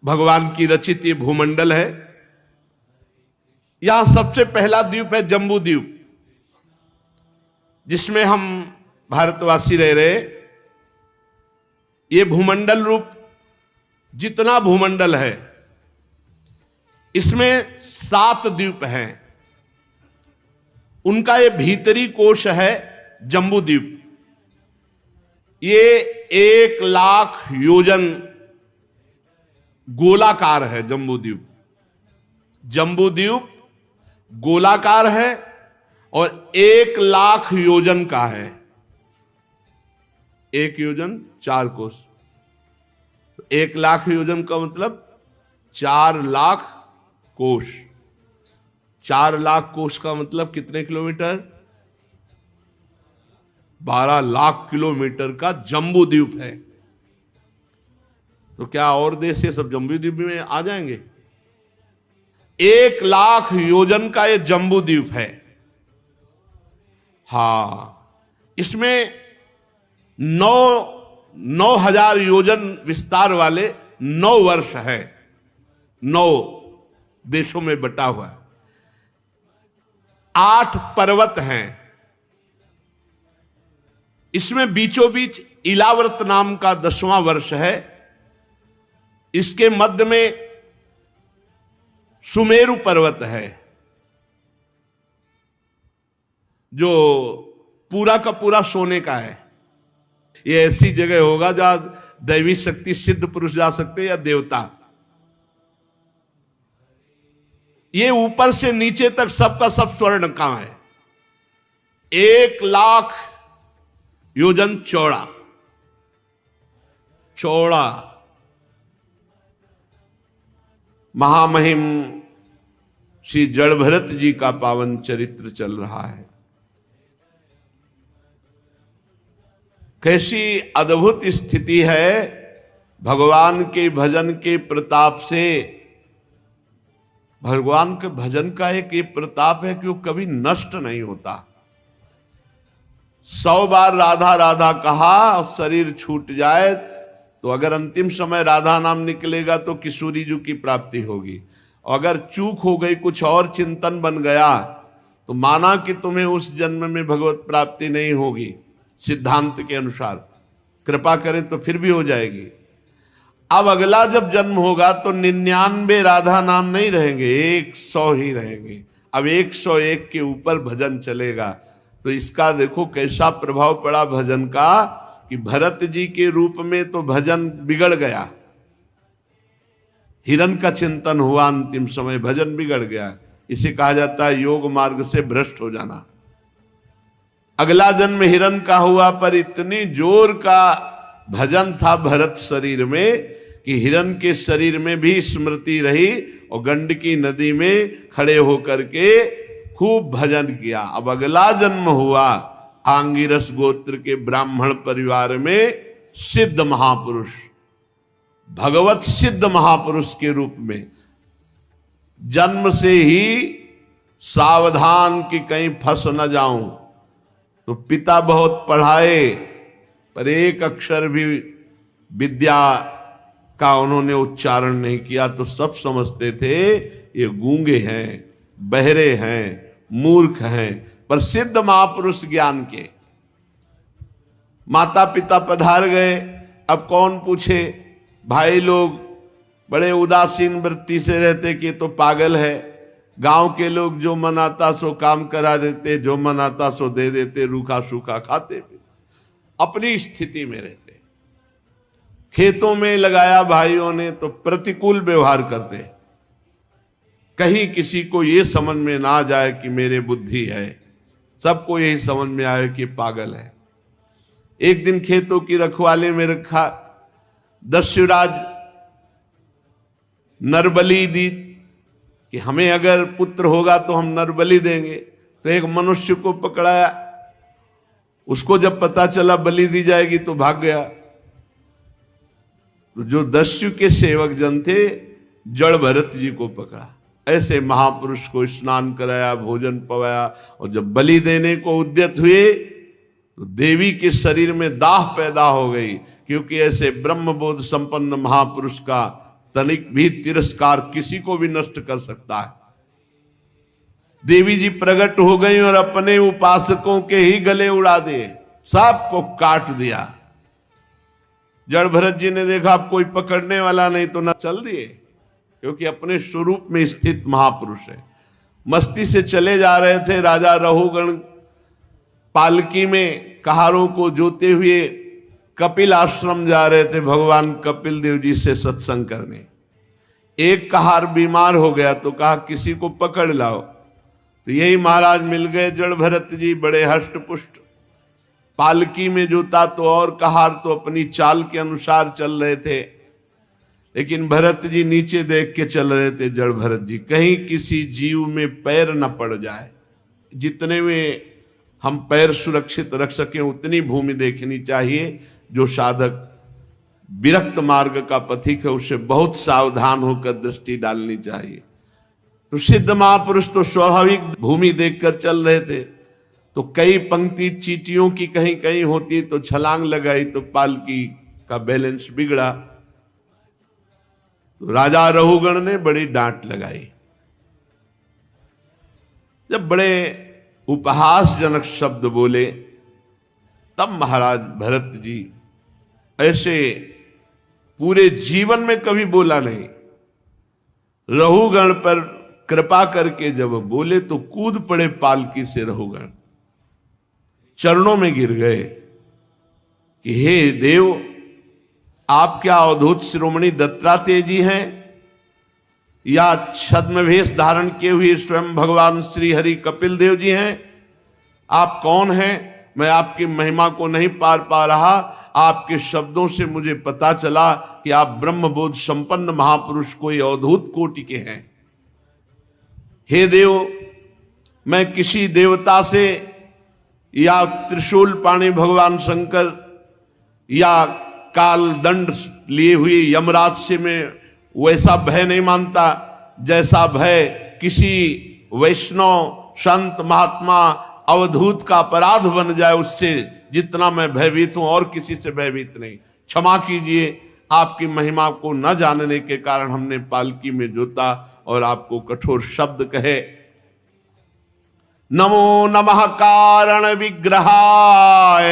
भगवान की रचित ये भूमंडल है। यहां सबसे पहला द्वीप है जम्बू द्वीप, जिसमें हम भारतवासी रह रहे। ये भूमंडल रूप जितना भूमंडल है, इसमें 7 द्वीप हैं। उनका ये भीतरी कोश है जम्बू द्वीप। ये 1,00,000 योजन गोलाकार है जम्बू द्वीप। जम्बू द्वीप गोलाकार है और 1,00,000 योजन का है। 1 योजन 4 कोस, 1,00,000 योजन का मतलब 4,00,000 कोस। 4,00,000 कोस का मतलब कितने किलोमीटर? 12,00,000 किलोमीटर का जम्बू द्वीप है। तो क्या और देश ये सब जम्बू द्वीप में आ जाएंगे? 1,00,000 योजन का ये जम्बू द्वीप है। हां, इसमें 9,000 योजन विस्तार वाले 9 वर्ष है। 9 देशों में बटा हुआ है। 8 पर्वत हैं। इसमें बीचों बीच इलाव्रत नाम का 10वां वर्ष है। इसके मध्य में सुमेरु पर्वत है, जो पूरा का पूरा सोने का है। ये ऐसी जगह होगा जहां दैवी शक्ति सिद्ध पुरुष जा सकते या देवता। ये ऊपर से नीचे तक सबका सब स्वर्ण का है। 1,00,000 योजन चौड़ा। महामहिम श्री जड़भरत जी का पावन चरित्र चल रहा है। कैसी अद्भुत स्थिति है भगवान के भजन के प्रताप से। भगवान के भजन का एक ये प्रताप है कि वो कभी नष्ट नहीं होता। 100 बार राधा राधा कहा और शरीर छूट जाए तो अगर अंतिम समय राधा नाम निकलेगा तो किशोरी जी की प्राप्ति होगी। अगर चूक हो गई, कुछ और चिंतन बन गया, तो माना कि तुम्हें उस जन्म में भगवत प्राप्ति नहीं होगी। सिद्धांत के अनुसार कृपा करें तो फिर भी हो जाएगी। अब अगला जब जन्म होगा तो 99 राधा नाम नहीं रहेंगे, 100 ही रहेंगे। अब 101 के ऊपर भजन चलेगा। तो इसका देखो कैसा प्रभाव पड़ा भजन का, कि भरत जी के रूप में तो भजन बिगड़ गया। हिरण का चिंतन हुआ अंतिम समय, भजन बिगड़ गया। इसे कहा जाता है योग मार्ग से भ्रष्ट हो जाना। अगला जन्म हिरण का हुआ, पर इतनी जोर का भजन था भरत शरीर में कि हिरण के शरीर में भी स्मृति रही और गंडकी नदी में खड़े होकर के खूब भजन किया। अब अगला जन्म हुआ आंगिरस गोत्र के ब्राह्मण परिवार में सिद्ध महापुरुष, भगवत सिद्ध महापुरुष के रूप में। जन्म से ही सावधान कि कहीं फंस न जाऊं। तो पिता बहुत पढ़ाए, पर एक अक्षर भी विद्या का उन्होंने उच्चारण नहीं किया, तो सब समझते थे ये गूंगे हैं, बहरे हैं, मूर्ख हैं। पर सिद्ध महापुरुष ज्ञान के। माता पिता पधार गए, अब कौन पूछे। भाई लोग बड़े उदासीन वृत्ति से रहते कि तो पागल है। गांव के लोग जो मन आता सो काम करा देते, जो मन आता सो दे देते, रूखा सूखा खाते, अपनी स्थिति में रहते। खेतों में लगाया भाइयों ने तो प्रतिकूल व्यवहार करते। कहीं किसी को यह समझ में ना जाए कि मेरे बुद्धि है, सबको यही समझ में आए कि पागल है। एक दिन खेतों की रखवाली में रखा, दस्युराज नरबली दी कि हमें अगर पुत्र होगा तो हम नरबली देंगे। तो एक मनुष्य को पकड़ाया, उसको जब पता चला बलि दी जाएगी तो भाग गया। तो जो दस्यु के सेवक जन थे, जड़ भरत जी को पकड़ा। ऐसे महापुरुष को स्नान कराया, भोजन पवाया, और जब बलि देने को उद्यत हुए तो देवी के शरीर में दाह पैदा हो गई, क्योंकि ऐसे ब्रह्मबोध संपन्न महापुरुष का तनिक भी तिरस्कार किसी को भी नष्ट कर सकता है। देवी जी प्रकट हो गई और अपने उपासकों के ही गले उड़ा दिए, सबको काट दिया। जड़ भरत जी ने देखा अब कोई पकड़ने वाला नहीं तो न चल दिए, क्योंकि अपने स्वरूप में स्थित महापुरुष है। मस्ती से चले जा रहे थे, राजा रहुगण पालकी में कहारों को जोते हुए कपिल आश्रम जा रहे थे भगवान कपिल देव जी से सत्संग करने। एक कहार बीमार हो गया तो कहा किसी को पकड़ लाओ, तो यही महाराज मिल गए जड़ भरत जी, बड़े हष्ट पुष्ट, पालकी में जोता तो और कहार तो अपनी चाल के अनुसार चल रहे थे, लेकिन भरत जी नीचे देख के चल रहे थे। जड़ भरत जी कहीं किसी जीव में पैर न पड़ जाए, जितने में हम पैर सुरक्षित रख सकें उतनी भूमि देखनी चाहिए। जो साधक विरक्त मार्ग का पथिक है उसे बहुत सावधान होकर दृष्टि डालनी चाहिए। तो सिद्ध महापुरुष तो स्वाभाविक भूमि देखकर चल रहे थे, तो कई पंक्ति चींटियों की कहीं कहीं होती तो छलांग लगाई तो पालकी का बैलेंस बिगड़ा, तो राजा रहुगण ने बड़ी डांट लगाई। जब बड़े उपहासजनक शब्द बोले तब महाराज भरत जी ऐसे पूरे जीवन में कभी बोला नहीं। रहुगण पर कृपा करके जब बोले तो कूद पड़े पालकी से रहुगण, चरणों में गिर गए कि हे देव, आप क्या अवधूत शिरोमणि दत्तात्रेय जी हैं या छद्मवेश धारण किए हुए स्वयं भगवान श्री हरि कपिल देव जी हैं? आप कौन हैं? मैं आपकी महिमा को नहीं पार पा रहा। आपके शब्दों से मुझे पता चला कि आप ब्रह्मबोध संपन्न महापुरुष कोई अवधूत कोटि के हैं। हे देव, मैं किसी देवता से या त्रिशूल पाणी भगवान शंकर या काल दंड लिए हुए यमराज से मैं वैसा भय नहीं मानता जैसा भय किसी वैष्णव संत महात्मा अवधूत का अपराध बन जाए उससे जितना मैं भयभीत हूं, और किसी से भयभीत नहीं। क्षमा कीजिए, आपकी महिमा को न जानने के कारण हमने पालकी में जोता और आपको कठोर शब्द कहे। नमो नमः कारण विग्रहाय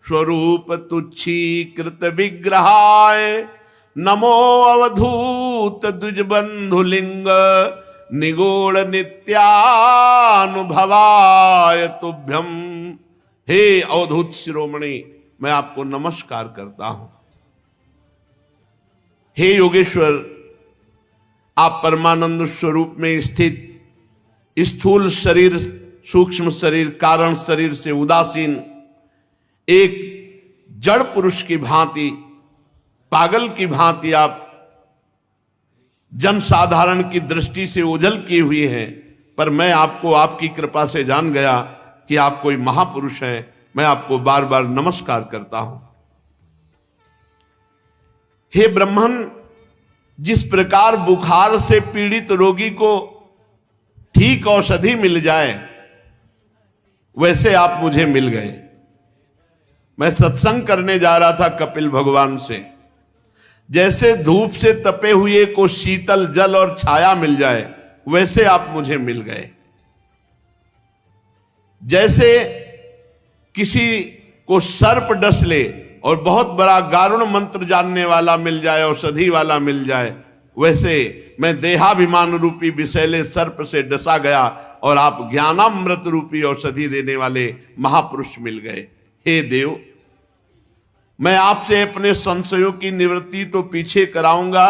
स्वरूप तुच्छीकृत विग्रहाय, नमो अवधूत द्विजबंधुलिंग निगूढ़ नित्यानुभवाय तुभ्यम। हे अवधूत शिरोमणि, मैं आपको नमस्कार करता हूं। हे योगेश्वर, आप परमानंद स्वरूप में स्थित स्थूल शरीर, सूक्ष्म शरीर, कारण शरीर से उदासीन एक जड़ पुरुष की भांति, पागल की भांति आप जनसाधारण की दृष्टि से ओझल किए हुए हैं, पर मैं आपको आपकी कृपा से जान गया कि आप कोई महापुरुष हैं। मैं आपको बार बार नमस्कार करता हूं। हे ब्रह्मन, जिस प्रकार बुखार से पीड़ित रोगी को ठीक औषधि मिल जाए वैसे आप मुझे मिल गए। मैं सत्संग करने जा रहा था कपिल भगवान से, जैसे धूप से तपे हुए को शीतल जल और छाया मिल जाए वैसे आप मुझे मिल गए। जैसे किसी को सर्प डस ले और बहुत बड़ा गारुण मंत्र जानने वाला मिल जाए, औषधि वाला मिल जाए, वैसे मैं देहाभिमान रूपी विषैले सर्प से डसा गया और आप ज्ञानामृत रूपी औषधि देने वाले महापुरुष मिल गए। हे देव, मैं आपसे अपने संशयों की निवृत्ति तो पीछे कराऊंगा।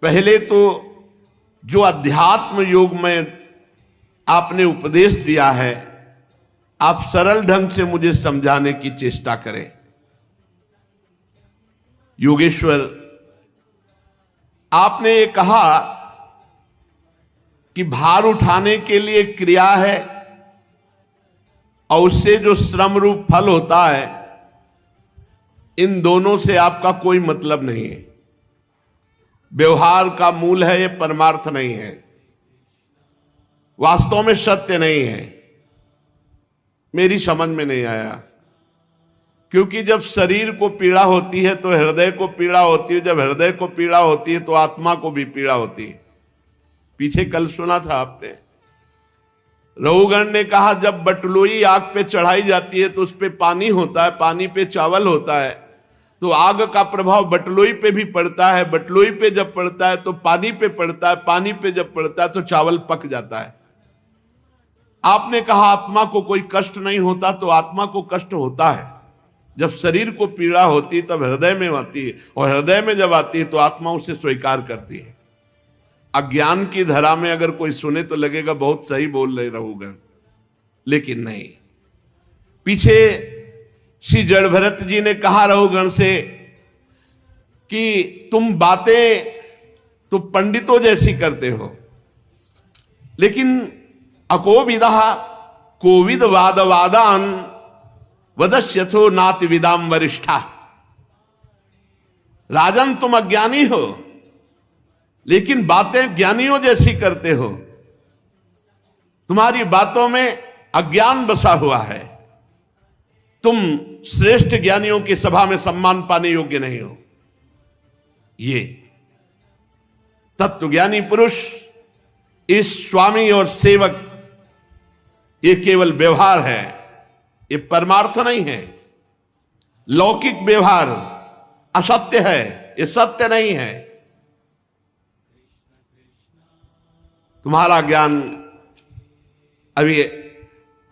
पहले तो जो अध्यात्म योग में आपने उपदेश दिया है, आप सरल ढंग से मुझे समझाने की चेष्टा करें। योगेश्वर, आपने ये कहा कि भार उठाने के लिए क्रिया है और उससे जो श्रम रूप फल होता है, इन दोनों से आपका कोई मतलब नहीं है। व्यवहार का मूल है, ये परमार्थ नहीं है, वास्तव में सत्य नहीं है। मेरी समझ में नहीं आया। क्योंकि जब शरीर को पीड़ा होती है तो हृदय को पीड़ा होती है, जब हृदय को पीड़ा होती है तो आत्मा को भी पीड़ा होती है। पीछे कल सुना था आपने, रघुगण ने कहा जब बटलोई आग पे चढ़ाई जाती है तो उस पे पानी होता है, पानी पे चावल होता है, तो आग का प्रभाव बटलोई पे भी पड़ता है, बटलोई पे जब पड़ता है तो पानी पे पड़ता है, पानी पे जब पड़ता है तो चावल पक जाता है। आपने कहा आत्मा को कोई कष्ट नहीं होता, तो आत्मा को कष्ट होता है। जब शरीर को पीड़ा होती है तब हृदय में आती है, और हृदय में जब आती है तो आत्मा उसे स्वीकार करती है। अज्ञान की धरा में अगर कोई सुने तो लगेगा बहुत सही बोल रहे रघुगण, लेकिन नहीं। पीछे श्री जड़ भरत जी ने कहा रघुगण से कि तुम बातें तो पंडितों जैसी करते हो, लेकिन अकोविदा कोविद वाद वादान वदस्यथो नाति विदाम वरिष्ठा। राजन तुम अज्ञानी हो, लेकिन बातें ज्ञानियों जैसी करते हो। तुम्हारी बातों में अज्ञान बसा हुआ है। तुम श्रेष्ठ ज्ञानियों की सभा में सम्मान पाने योग्य नहीं हो। ये तत्वज्ञानी पुरुष, इस स्वामी और सेवक, ये केवल व्यवहार है, ये परमार्थ नहीं है। लौकिक व्यवहार असत्य है, ये सत्य नहीं है। तुम्हारा ज्ञान अभी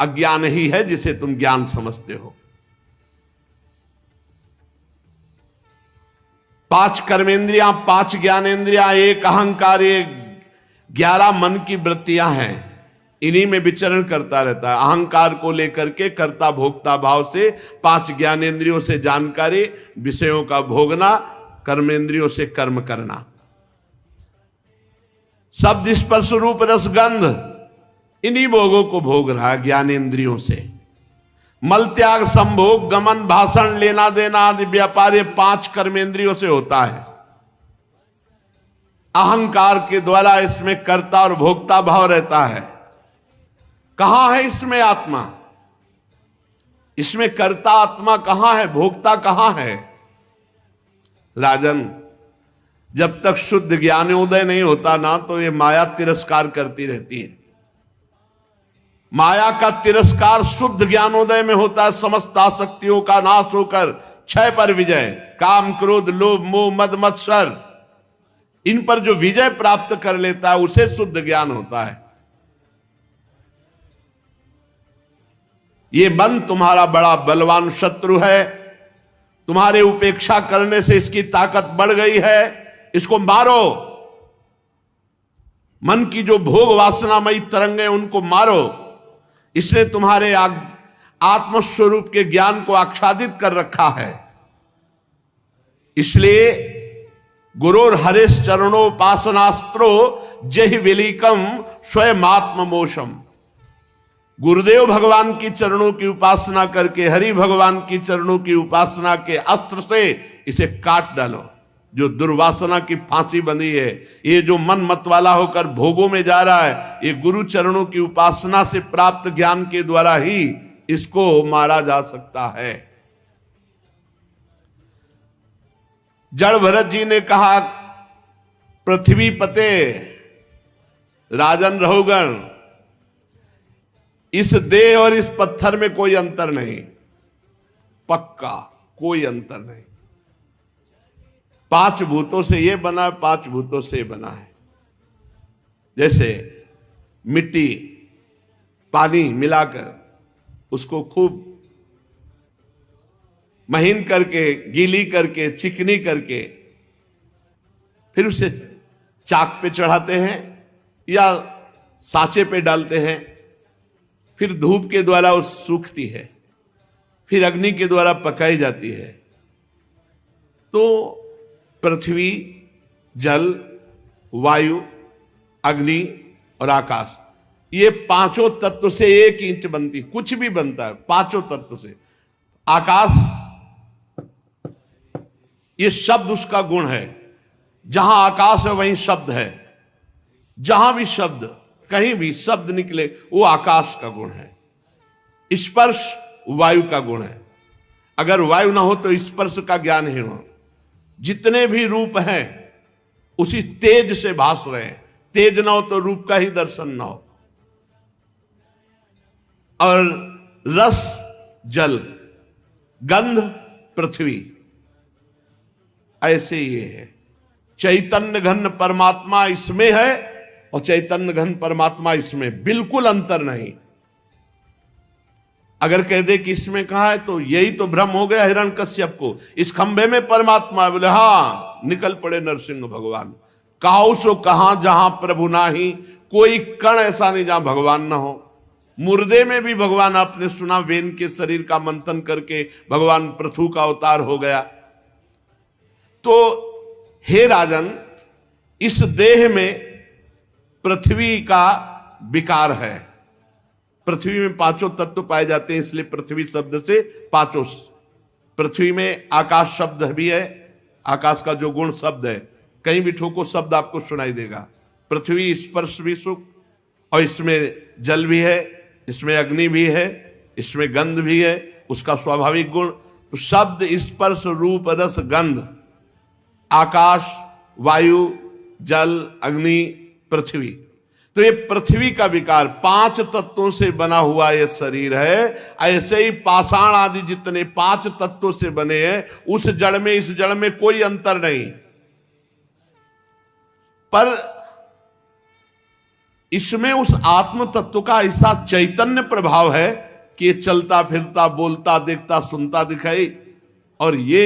अज्ञान ही है जिसे तुम ज्ञान समझते हो। 5 कर्मेंद्रियां, 5 ज्ञानेंद्रियां, 1 अहंकार, ये 11 मन की वृत्तियां हैं। इन्हीं में विचरण करता रहता है। अहंकार को लेकर के कर्ता भोक्ता भाव से, 5 ज्ञानेंद्रियों से जानकारी, विषयों का भोगना, कर्मेंद्रियों से कर्म करना। शब्द स्पर्श रूप रसगंध, इन्हीं भोगों को भोग रहा है ज्ञानेंद्रियों से। मल त्याग संभोग गमन भाषण लेना देना आदि व्यापार, ये 5 कर्मेंद्रियों से होता है। अहंकार के द्वारा इसमें कर्ता और भोक्ता भाव रहता है। कहां है इसमें आत्मा? इसमें कर्ता आत्मा कहां है, भोक्ता कहां है? राजन, जब तक शुद्ध ज्ञानोदय नहीं होता ना, तो ये माया तिरस्कार करती रहती है। माया का तिरस्कार शुद्ध ज्ञानोदय में होता है। समस्त आसक्तियों का नाश होकर क्षय पर विजय, काम क्रोध लोभ मोह मद मत्सर, इन पर जो विजय प्राप्त कर लेता है उसे शुद्ध ज्ञान होता है। ये मन तुम्हारा बड़ा बलवान शत्रु है। तुम्हारे उपेक्षा करने से इसकी ताकत बढ़ गई है। इसको मारो। मन की जो भोग वासनामयी तरंगें उनको मारो। इसने तुम्हारे आत्मस्वरूप के ज्ञान को आच्छादित कर रखा है। इसलिए गुरुर हरेश चरणोपासनास्त्रो जहि विलीकम स्वयं आत्ममोषम। गुरुदेव भगवान की चरणों की उपासना करके, हरि भगवान की चरणों की उपासना के अस्त्र से इसे काट डालो। जो दुर्वासना की फांसी बंधी है, ये जो मन मतवाला होकर भोगों में जा रहा है, ये गुरु चरणों की उपासना से प्राप्त ज्ञान के द्वारा ही इसको मारा जा सकता है। जड़ भरत जी ने कहा, पृथ्वी पते राजन रघुगण, इस देह और इस पत्थर में कोई अंतर नहीं, पक्का कोई अंतर नहीं। 5 भूतों से ये बना है, 5 भूतों से ये बना है। जैसे मिट्टी पानी मिलाकर उसको खूब महीन करके, गीली करके, चिकनी करके फिर उसे चाक पे चढ़ाते हैं या सांचे पे डालते हैं, फिर धूप के द्वारा वो सूखती है, फिर अग्नि के द्वारा पकाई जाती है। तो पृथ्वी, जल, वायु, अग्नि और आकाश, ये 5 तत्व से एक ईंट बनती, कुछ भी बनता है 5 तत्व से। आकाश, ये शब्द उसका गुण है। जहां आकाश है वहीं शब्द है। जहां भी शब्द, कहीं भी शब्द निकले वो आकाश का गुण है। स्पर्श वायु का गुण है। अगर वायु ना हो तो स्पर्श का ज्ञान ही हो। जितने भी रूप हैं उसी तेज से भास रहे हैं। तेज ना हो तो रूप का ही दर्शन ना हो। और रस जल, गंध पृथ्वी, ऐसे ये है। चैतन्य घन परमात्मा इसमें है और चैतन्य घन परमात्मा इसमें, बिल्कुल अंतर नहीं। अगर कह दे कि इसमें कहा है तो यही तो भ्रम हो गया हिरण्यकश्यप को। इस खंभे में परमात्मा है, बोले हाँ, निकल पड़े नरसिंह भगवान। कहाऊ सो कहां जहां प्रभु नाही, कोई कण ऐसा नहीं जहां भगवान ना हो। मुर्दे में भी भगवान, आपने सुना, वेन के शरीर का मंथन करके भगवान पृथु का अवतार हो गया। तो हे राजन, इस देह में पृथ्वी का विकार है। पृथ्वी में पांचों तत्व पाए जाते हैं, इसलिए पृथ्वी शब्द से पांचों। पृथ्वी में आकाश शब्द भी है, आकाश का जो गुण शब्द है, कहीं भी ठोको शब्द आपको सुनाई देगा। पृथ्वी स्पर्श भी सुख, और इसमें जल भी है, इसमें अग्नि भी है, इसमें गंध भी है, उसका स्वाभाविक गुण। तो शब्द स्पर्श रूप रस गंध, आकाश वायु जल अग्नि पृथ्वी। तो ये पृथ्वी का विकार, पांच तत्वों से बना हुआ ये शरीर है। ऐसे ही पाषाण आदि जितने पांच तत्वों से बने हैं, उस जड़ में इस जड़ में कोई अंतर नहीं। पर इसमें उस आत्म तत्व का ऐसा चैतन्य प्रभाव है कि ये चलता फिरता बोलता देखता सुनता दिखाई, और ये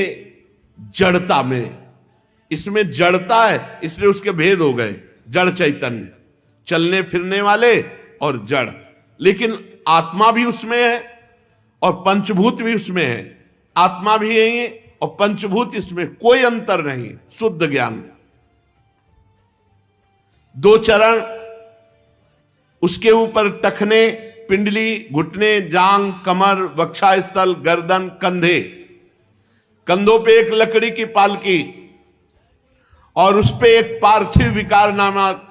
जड़ता में, इसमें जड़ता है, इसलिए उसके भेद हो गए। जड़ चैतन्य, चलने फिरने वाले और जड़, लेकिन आत्मा भी उसमें है और पंचभूत भी उसमें है। आत्मा भी यही है और पंचभूत, इसमें कोई अंतर नहीं। शुद्ध ज्ञान। दो चरण, उसके ऊपर टखने, पिंडली, घुटने, जांग, कमर, वक्षास्थल, गर्दन, कंधे, कंधों पे एक लकड़ी की पालकी और उस पे एक पार्थिव विकार नामक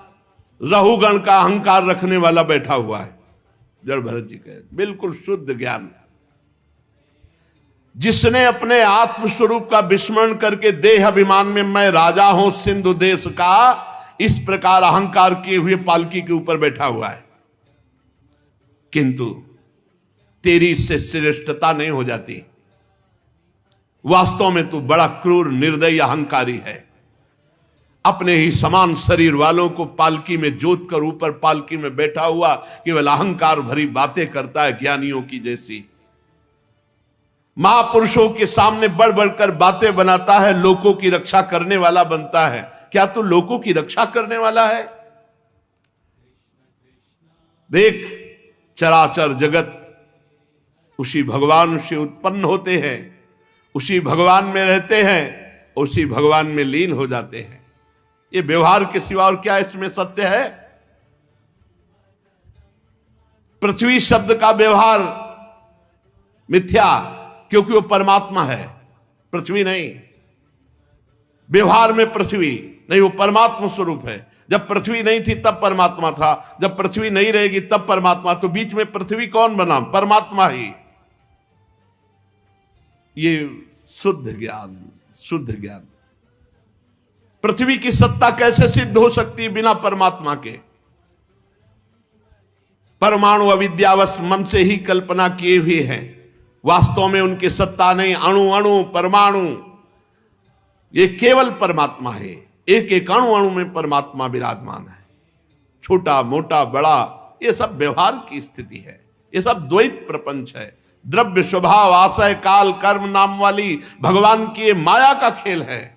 रहुगण का अहंकार रखने वाला बैठा हुआ है। जड़ भरत जी कहे बिल्कुल शुद्ध ज्ञान। जिसने अपने आत्म स्वरूप का विस्मरण करके देह अभिमान में मैं राजा हूं सिंधु देश का, इस प्रकार अहंकार किए हुए पालकी के ऊपर बैठा हुआ है। किंतु तेरी इससे श्रेष्ठता नहीं हो जाती। वास्तव में तू बड़ा क्रूर निर्दयी अहंकारी है। अपने ही समान शरीर वालों को पालकी में जोत कर ऊपर पालकी में बैठा हुआ केवल अहंकार भरी बातें करता है, ज्ञानियों की जैसी। महापुरुषों के सामने बढ़ बढ़कर बातें बनाता है, लोगों की रक्षा करने वाला बनता है। क्या तू लोगों की रक्षा करने वाला है? देख, चराचर जगत उसी भगवान से उत्पन्न होते हैं, उसी भगवान में रहते हैं, उसी भगवान में लीन हो जाते हैं। ये व्यवहार के सिवा और क्या इसमें सत्य है? पृथ्वी शब्द का व्यवहार मिथ्या, क्योंकि वो परमात्मा है, पृथ्वी नहीं। व्यवहार में पृथ्वी नहीं, वो परमात्मा स्वरूप है। जब पृथ्वी नहीं थी तब परमात्मा था, जब पृथ्वी नहीं रहेगी तब परमात्मा। तो बीच में पृथ्वी कौन बना? परमात्मा ही। ये शुद्ध ज्ञान, शुद्ध ज्ञान। पृथ्वी की सत्ता कैसे सिद्ध हो सकती है बिना परमात्मा के? परमाणु अविद्यावश मन से ही कल्पना किए हुए हैं, वास्तव में उनकी सत्ता नहीं। अणु अणु परमाणु, ये केवल परमात्मा है। एक एक अणु अणु में परमात्मा विराजमान है। छोटा मोटा बड़ा, ये सब व्यवहार की स्थिति है, ये सब द्वैत प्रपंच है। द्रव्य स्वभाव आशय काल कर्म नाम वाली भगवान की ये माया का खेल है।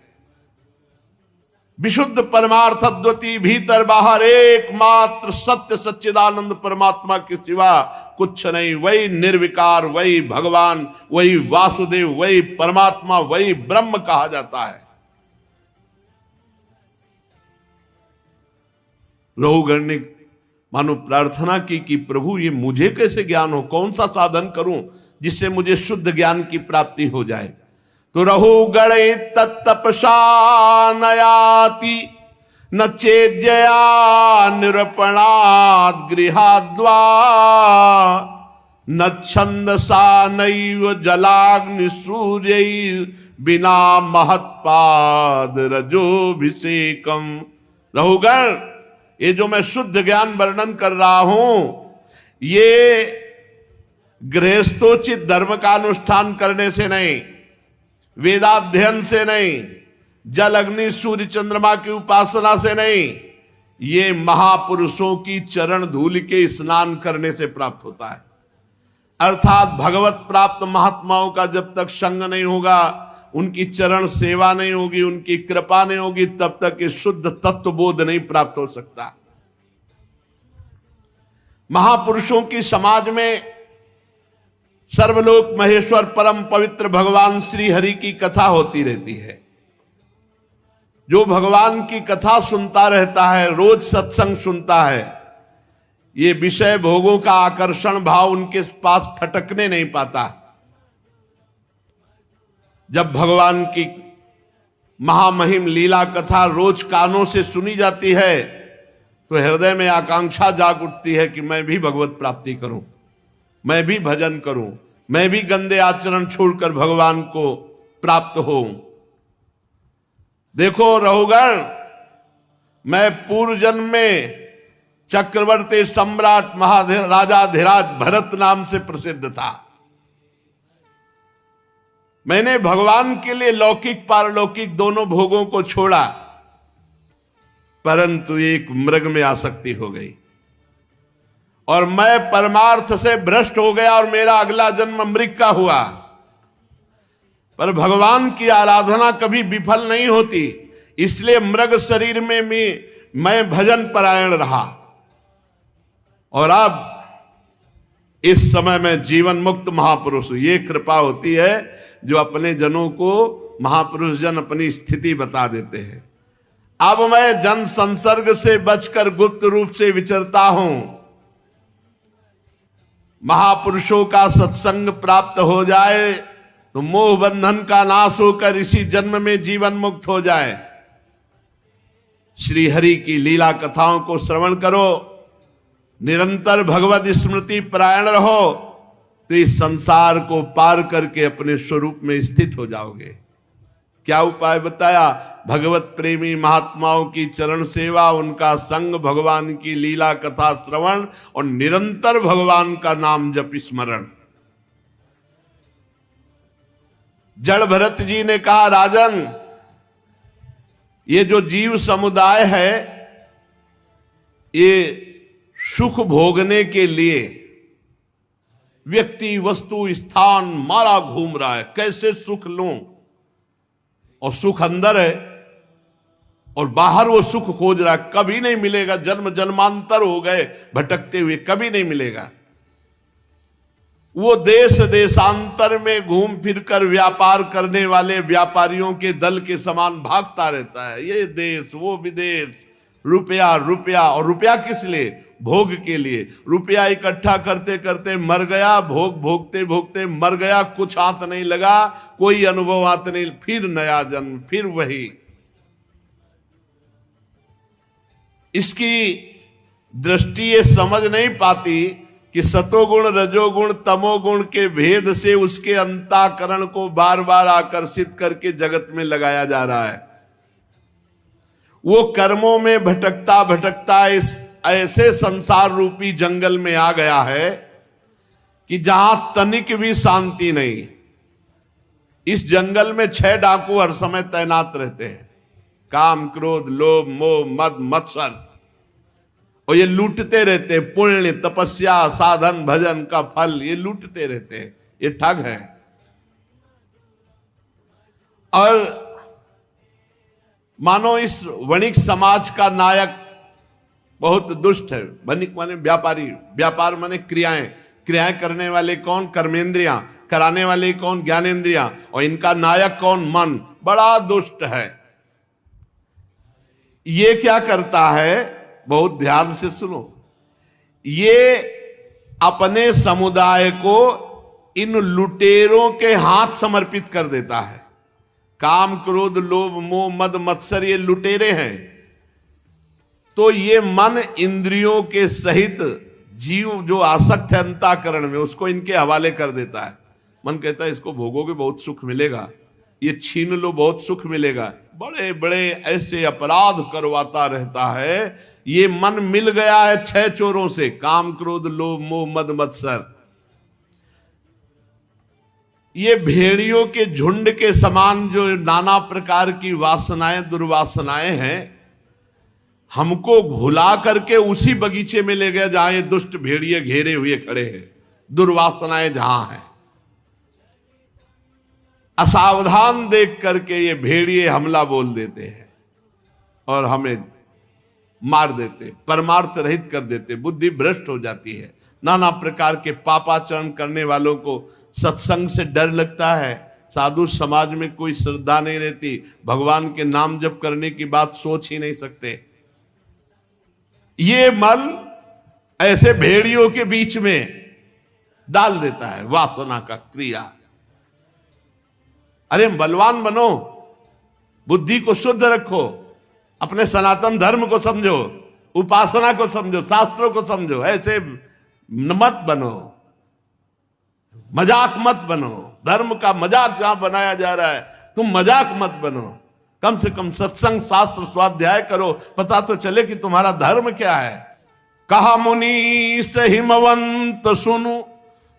विशुद्ध परमार्थ अद्वितीय, भीतर बाहर एकमात्र सत्य सच्चिदानंद परमात्मा के सिवा कुछ नहीं। वही निर्विकार, वही भगवान, वही वासुदेव, वही परमात्मा, वही ब्रह्म कहा जाता है। रहुगण ने मानो प्रार्थना की कि प्रभु ये मुझे कैसे ज्ञान हो, कौन सा साधन करूं जिससे मुझे शुद्ध ज्ञान की प्राप्ति हो जाए। तो रहुगण तत्तपसा नयाति न चेज्जया निरूपणात् गृहाद्वा न छंदसा नैव जलाग्नि सूर्य बिना महत्पाद रजोभिषेकम। रहुगण, ये जो मैं शुद्ध ज्ञान वर्णन कर रहा हूं, ये गृहस्थोचित धर्म का अनुष्ठान करने से नहीं, वेदाध्ययन से नहीं, जल अग्नि सूर्य चंद्रमा की उपासना से नहीं, ये महापुरुषों की चरण धूल के स्नान करने से प्राप्त होता है। अर्थात भगवत प्राप्त महात्माओं का जब तक संग नहीं होगा, उनकी चरण सेवा नहीं होगी, उनकी कृपा नहीं होगी, तब तक ये शुद्ध तत्वबोध नहीं प्राप्त हो सकता। महापुरुषों की समाज में सर्वलोक महेश्वर परम पवित्र भगवान श्री हरि की कथा होती रहती है। जो भगवान की कथा सुनता रहता है, रोज सत्संग सुनता है, ये विषय भोगों का आकर्षण भाव उनके पास फटकने नहीं पाता। जब भगवान की महामहिम लीला कथा रोज कानों से सुनी जाती है, तो हृदय में आकांक्षा जाग उठती है कि मैं भी भगवत प्राप्ति करूं, मैं भी भजन करूं, मैं भी गंदे आचरण छोड़कर भगवान को प्राप्त होऊं। देखो रहुगण, मैं पूर्व जन्म में चक्रवर्ती सम्राट महाराजाधिराज भरत नाम से प्रसिद्ध था। मैंने भगवान के लिए लौकिक पारलौकिक दोनों भोगों को छोड़ा, परंतु एक मृग में आसक्ति हो गई और मैं परमार्थ से भ्रष्ट हो गया और मेरा अगला जन्म मृग का हुआ। पर भगवान की आराधना कभी विफल नहीं होती, इसलिए मृग शरीर में मैं भजन परायण रहा और अब इस समय में जीवन मुक्त महापुरुष। ये कृपा होती है जो अपने जनों को महापुरुष जन अपनी स्थिति बता देते हैं। अब मैं जन संसर्ग से बचकर गुप्त रूप से विचरता हूं। महापुरुषों का सत्संग प्राप्त हो जाए तो मोह बंधन का नाश होकर इसी जन्म में जीवन मुक्त हो जाए। श्री हरि की लीला कथाओं को श्रवण करो, निरंतर भगवत स्मृति परायण रहो, तो इस संसार को पार करके अपने स्वरूप में स्थित हो जाओगे। क्या उपाय बताया? भगवत प्रेमी महात्माओं की चरण सेवा, उनका संग, भगवान की लीला कथा श्रवण और निरंतर भगवान का नाम जप स्मरण। जड़ भरत जी ने कहा, राजन, ये जो जीव समुदाय है, ये सुख भोगने के लिए व्यक्ति वस्तु स्थान मारा घूम रहा है, कैसे सुख लूं, और सुख अंदर है और बाहर वो सुख खोज रहा है, कभी नहीं मिलेगा। जन्म जन्मांतर हो गए भटकते हुए, कभी नहीं मिलेगा। वो देश देशांतर में घूम फिरकर व्यापार करने वाले व्यापारियों के दल के समान भागता रहता है, ये देश वो विदेश, रुपया रुपया। और रुपया किस लिए? भोग के लिए। रुपया इकट्ठा करते करते मर गया, भोग भोगते भोगते मर गया, कुछ हाथ नहीं लगा, कोई अनुभव हाथ नहीं, फिर नया जन्म, फिर वही। इसकी दृष्टि ये समझ नहीं पाती कि सतोगुण रजोगुण तमोगुण के भेद से उसके अंतःकरण को बार बार आकर्षित करके जगत में लगाया जा रहा है। वो कर्मों में भटकता भटकता इस ऐसे संसार रूपी जंगल में आ गया है कि जहां तनिक भी शांति नहीं। इस जंगल में 6 डाकू हर समय तैनात रहते हैं, काम क्रोध लोभ मोह मद मत्सर, और ये लूटते रहते हैं। पुण्य तपस्या साधन भजन का फल ये लूटते रहते हैं, ये ठग है। और मानो इस वणिक समाज का नायक बहुत दुष्ट है। वणिक माने व्यापारी, व्यापार माने क्रियाएं, क्रियाएं करने वाले कौन? कर्मेंद्रियां, कराने वाले कौन? ज्ञानेंद्रियां, और इनका नायक कौन? मन। बड़ा दुष्ट है। ये क्या करता है? बहुत ध्यान से सुनो। ये अपने समुदाय को इन लुटेरों के हाथ समर्पित कर देता है। काम क्रोध लोभ मोह मद मत्सर ये लुटेरे हैं, तो ये मन इंद्रियों के सहित जीव जो आसक्त है अंतःकरण में, उसको इनके हवाले कर देता है। मन कहता है इसको भोगोगे बहुत सुख मिलेगा, ये छीन लो बहुत सुख मिलेगा। बड़े बड़े ऐसे अपराध करवाता रहता है। ये मन मिल गया है 6 चोरों से, काम क्रोध लोभ मोह मद मत्सर। ये भेड़ियों के झुंड के समान जो नाना प्रकार की वासनाएं दुर्वासनाएं हैं, हमको भुला करके उसी बगीचे में ले गए जहां ये दुष्ट भेड़िए घेरे हुए खड़े हैं, दुर्वासनाएं जहां हैं। असावधान देख करके ये भेड़िए हमला बोल देते हैं और हमें मार देते, परमार्थ रहित कर देते, बुद्धि भ्रष्ट हो जाती है। नाना प्रकार के पापाचरण करने वालों को सत्संग से डर लगता है, साधु समाज में कोई श्रद्धा नहीं रहती, भगवान के नाम जप करने की बात सोच ही नहीं सकते। ये मल ऐसे भेड़ियों के बीच में डाल देता है वासना का क्रिया। अरे बलवान बनो, बुद्धि को शुद्ध रखो, अपने सनातन धर्म को समझो, उपासना को समझो, शास्त्रों को समझो, ऐसे मत बनो, मजाक मत बनो। धर्म का मजाक जहां बनाया जा रहा है, तुम मजाक मत बनो। कम से कम सत्संग शास्त्र स्वाध्याय करो, पता तो चले कि तुम्हारा धर्म क्या है। कहा मुनि से हिमवंत सुनु,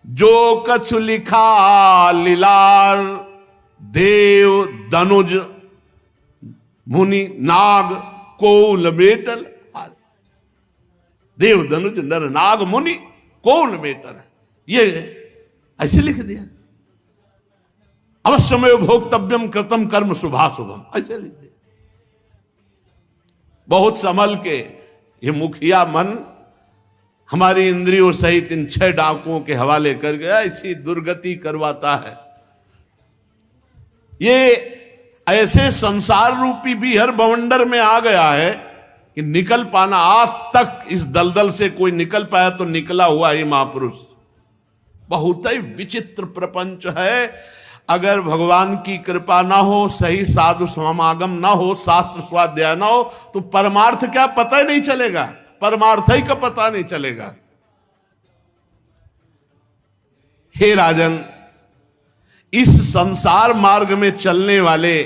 जो कछु लिखा लीलार। देव दनुज मुनि नाग कोल बेटल। देव दनुज नर नाग मुनि कोल बेटल, ये ऐसे लिख दिया। अवश्यमेव भोक्तव्यम कृतम कर्म शुभाशुभम, ऐसे लिख दिया। बहुत संभल के ये मुखिया मन हमारी इंद्रियों सहित इन 6 डाकुओं के हवाले कर गया, इसी दुर्गति करवाता है। ये ऐसे संसार रूपी भी हर बवंडर में आ गया है कि निकल पाना, आज तक इस दलदल से कोई निकल पाया तो निकला हुआ ही महापुरुष। बहुत ही विचित्र प्रपंच है। अगर भगवान की कृपा ना हो, सही साधु समागम ना हो, शास्त्र स्वाध्याय ना हो, तो परमार्थ क्या पता ही नहीं चलेगा, परमार्थ ही का पता नहीं चलेगा। हे राजन, इस संसार मार्ग में चलने वाले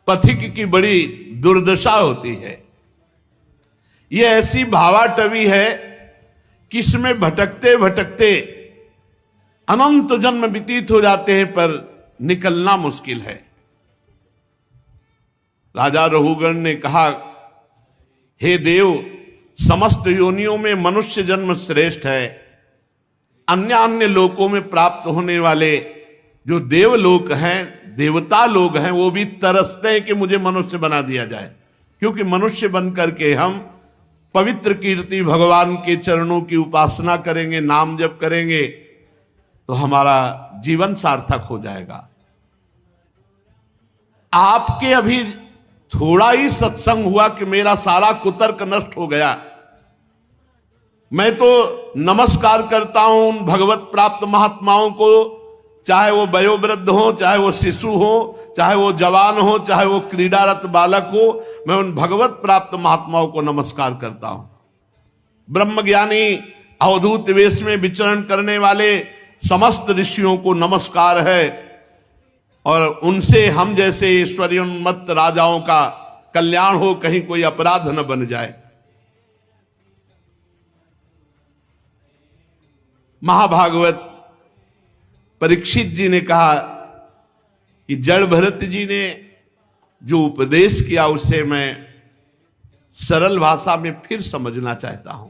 पथिक की बड़ी दुर्दशा होती है। यह ऐसी भावाटवी है कि इसमें भटकते भटकते अनंत जन्म व्यतीत हो जाते हैं, पर निकलना मुश्किल है। राजा रघुगण ने कहा, हे देव, समस्त योनियों में मनुष्य जन्म श्रेष्ठ है। अन्य अन्य लोकों में प्राप्त होने वाले जो देवलोक हैं, देवता लोग हैं, वो भी तरसते हैं कि मुझे मनुष्य बना दिया जाए, क्योंकि मनुष्य बन करके हम पवित्र कीर्ति भगवान के चरणों की उपासना करेंगे, नाम जप करेंगे, तो हमारा जीवन सार्थक हो जाएगा। आपके अभी थोड़ा ही सत्संग हुआ कि मेरा सारा कुतर्क नष्ट हो गया। मैं तो नमस्कार करता हूं उन भगवत प्राप्त महात्माओं को, चाहे वो वयोवृद्ध हो, चाहे वो शिशु हो, चाहे वो जवान हो, चाहे वो क्रीडारत बालक हो, मैं उन भगवत प्राप्त महात्माओं को नमस्कार करता हूं। ब्रह्मज्ञानी अवधूत वेश में विचरण करने वाले समस्त ऋषियों को नमस्कार है, और उनसे हम जैसे ऐश्वर्योन्मत्त राजाओं का कल्याण हो, कहीं कोई अपराध न बन जाए। महाभागवत परीक्षित जी ने कहा कि जड़ भरत जी ने जो उपदेश किया उसे मैं सरल भाषा में फिर समझना चाहता हूं।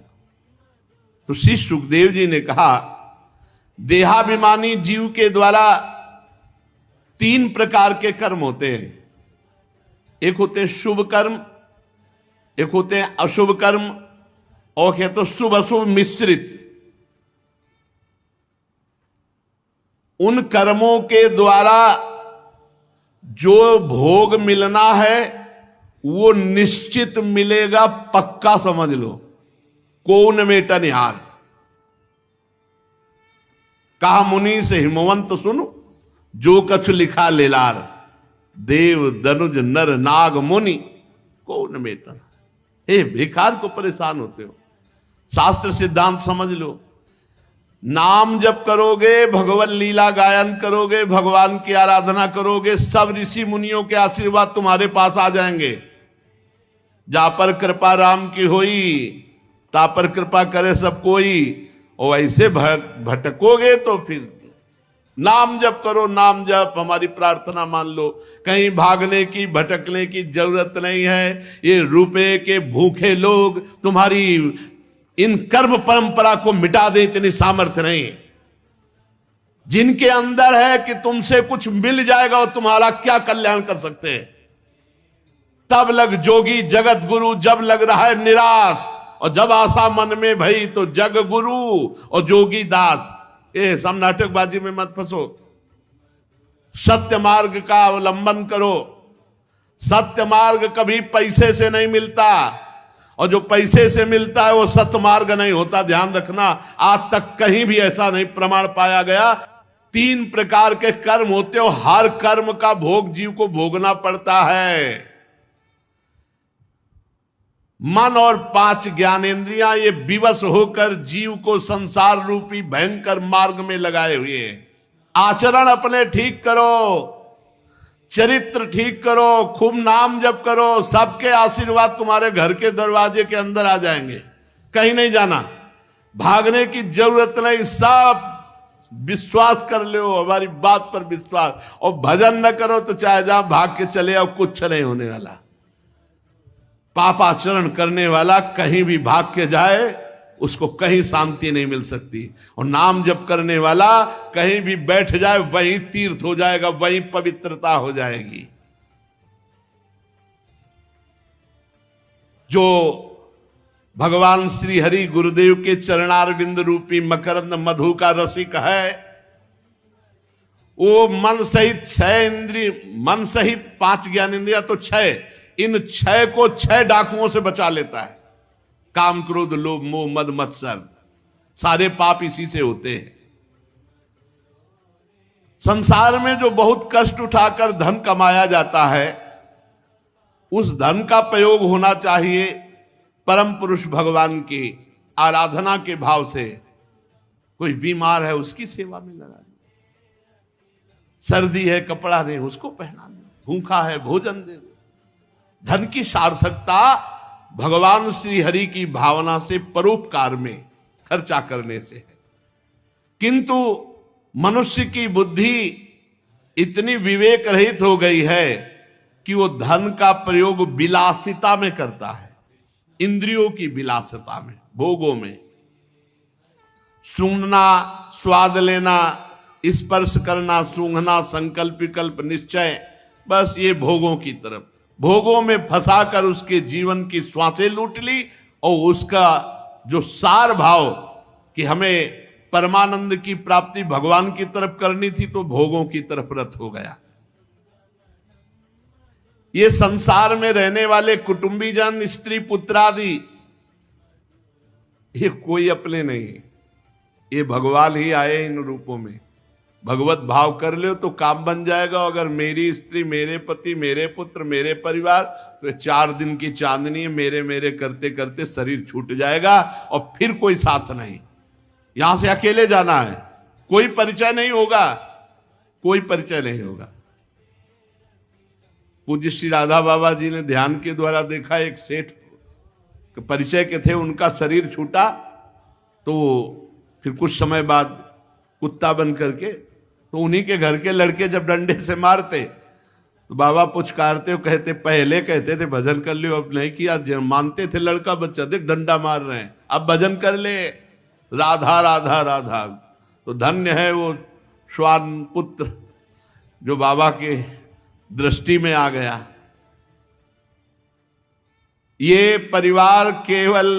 तो श्री सुखदेव जी ने कहा, देहाभिमानी जीव के द्वारा 3 प्रकार के कर्म होते हैं। एक होते हैं शुभ कर्म, एक होते हैं अशुभ कर्म, और क्या तो शुभ अशुभ मिश्रित। उन कर्मों के द्वारा जो भोग मिलना है वो निश्चित मिलेगा, पक्का समझ लो। कौन मेटा निहार। कहा मुनि से हिमवंत सुनो, जो कछु लिखा लेलार। देव दनुज नर नाग मुनि कौन मेटा। हे भिखार को परेशान होते हो, शास्त्र सिद्धांत समझ लो। नाम जप करोगे, भगवत लीला गायन करोगे, भगवान की आराधना करोगे, सब ऋषि मुनियों के आशीर्वाद तुम्हारे पास आ जाएंगे। जा पर कृपा राम की होई, ता पर कृपा करे सब कोई। और ऐसे भटकोगे तो फिर नाम जप करो, नाम जप हमारी प्रार्थना मान लो। कहीं भागने की भटकने की जरूरत नहीं है। ये रुपए के भूखे लोग तुम्हारी इन कर्म परंपरा को मिटा दे इतनी सामर्थ्य नहीं। जिनके अंदर है कि तुमसे कुछ मिल जाएगा और तुम्हारा क्या कल्याण कर सकते हैं। तब लग जोगी जगत गुरु, जब लग रहा है निराश, और जब आशा मन में भई तो जग गुरु और जोगी दास। ये सब नाटकबाजी में मत फंसो। सत्य मार्ग का अवलंबन करो। सत्य मार्ग कभी पैसे से नहीं मिलता, और जो पैसे से मिलता है वो सत्य मार्ग नहीं होता। ध्यान रखना, आज तक कहीं भी ऐसा नहीं प्रमाण पाया गया। 3 प्रकार के कर्म होते हो, हर कर्म का भोग जीव को भोगना पड़ता है। मन और 5 ज्ञानेंद्रियां ये विवश होकर जीव को संसार रूपी भयंकर मार्ग में लगाए हुए हैं। आचरण अपने ठीक करो, चरित्र ठीक करो, खूब नाम जप करो, सबके आशीर्वाद तुम्हारे घर के दरवाजे के अंदर आ जाएंगे। कहीं नहीं जाना, भागने की जरूरत नहीं। सब विश्वास कर लो, हमारी बात पर विश्वास। और भजन न करो तो चाहे जहां भाग के चले आओ, कुछ नहीं होने वाला। पापाचरण करने वाला कहीं भी भाग के जाए, उसको कहीं शांति नहीं मिल सकती। और नाम जप करने वाला कहीं भी बैठ जाए, वहीं तीर्थ हो जाएगा, वहीं पवित्रता हो जाएगी। जो भगवान श्री हरि गुरुदेव के चरणारविंद रूपी मकरंद मधु का रसिक है, वो मन सहित 6 इंद्रिय, मन सहित 5 ज्ञानेंद्रियां तो 6, इन 6 को 6 डाकुओं से बचा लेता है। काम क्रोध लोभ मोह मद मत्सर, सारे पाप इसी से होते हैं। संसार में जो बहुत कष्ट उठाकर धन कमाया जाता है, उस धन का प्रयोग होना चाहिए परम पुरुष भगवान की आराधना के भाव से। कोई बीमार है उसकी सेवा में लगा दो, सर्दी है कपड़ा नहीं उसको पहना दो, भूखा है भोजन दे दो। धन की सार्थकता भगवान श्री हरि की भावना से परोपकार में खर्चा करने से है। किंतु मनुष्य की बुद्धि इतनी विवेक रहित हो गई है कि वो धन का प्रयोग विलासिता में करता है, इंद्रियों की विलासिता में, भोगों में। सूंघना, स्वाद लेना, स्पर्श करना, सूंघना, संकल्प विकल्प निश्चय, बस ये भोगों की तरफ, भोगों में फंसाकर उसके जीवन की श्वासें लूट ली। और उसका जो सार भाव कि हमें परमानंद की प्राप्ति भगवान की तरफ करनी थी, तो भोगों की तरफ रत हो गया। ये संसार में रहने वाले कुटुंबीजन, स्त्री पुत्र आदि, ये कोई अपने नहीं, ये भगवान ही आए इन रूपों में। भगवत भाव कर लो तो काम बन जाएगा। अगर मेरी स्त्री, मेरे पति, मेरे पुत्र, मेरे परिवार, तो 4 दिन की चांदनी मेरे मेरे करते करते शरीर छूट जाएगा और फिर कोई साथ नहीं। यहां से अकेले जाना है, कोई परिचय नहीं होगा, कोई परिचय नहीं होगा। पूज्य श्री राधा बाबा जी ने ध्यान के द्वारा देखा, एक सेठ परिचय के थे, उनका शरीर छूटा तो फिर कुछ समय बाद कुत्ता बन करके, तो उन्हीं के घर के लड़के जब डंडे से मारते तो बाबा पुचकारते हो, कहते पहले कहते थे भजन कर लियो, अब नहीं किया। मानते थे लड़का बच्चा, देख डंडा मार रहे हैं, अब भजन कर ले, राधा राधा राधा। तो धन्य है वो श्वान पुत्र जो बाबा के दृष्टि में आ गया। ये परिवार केवल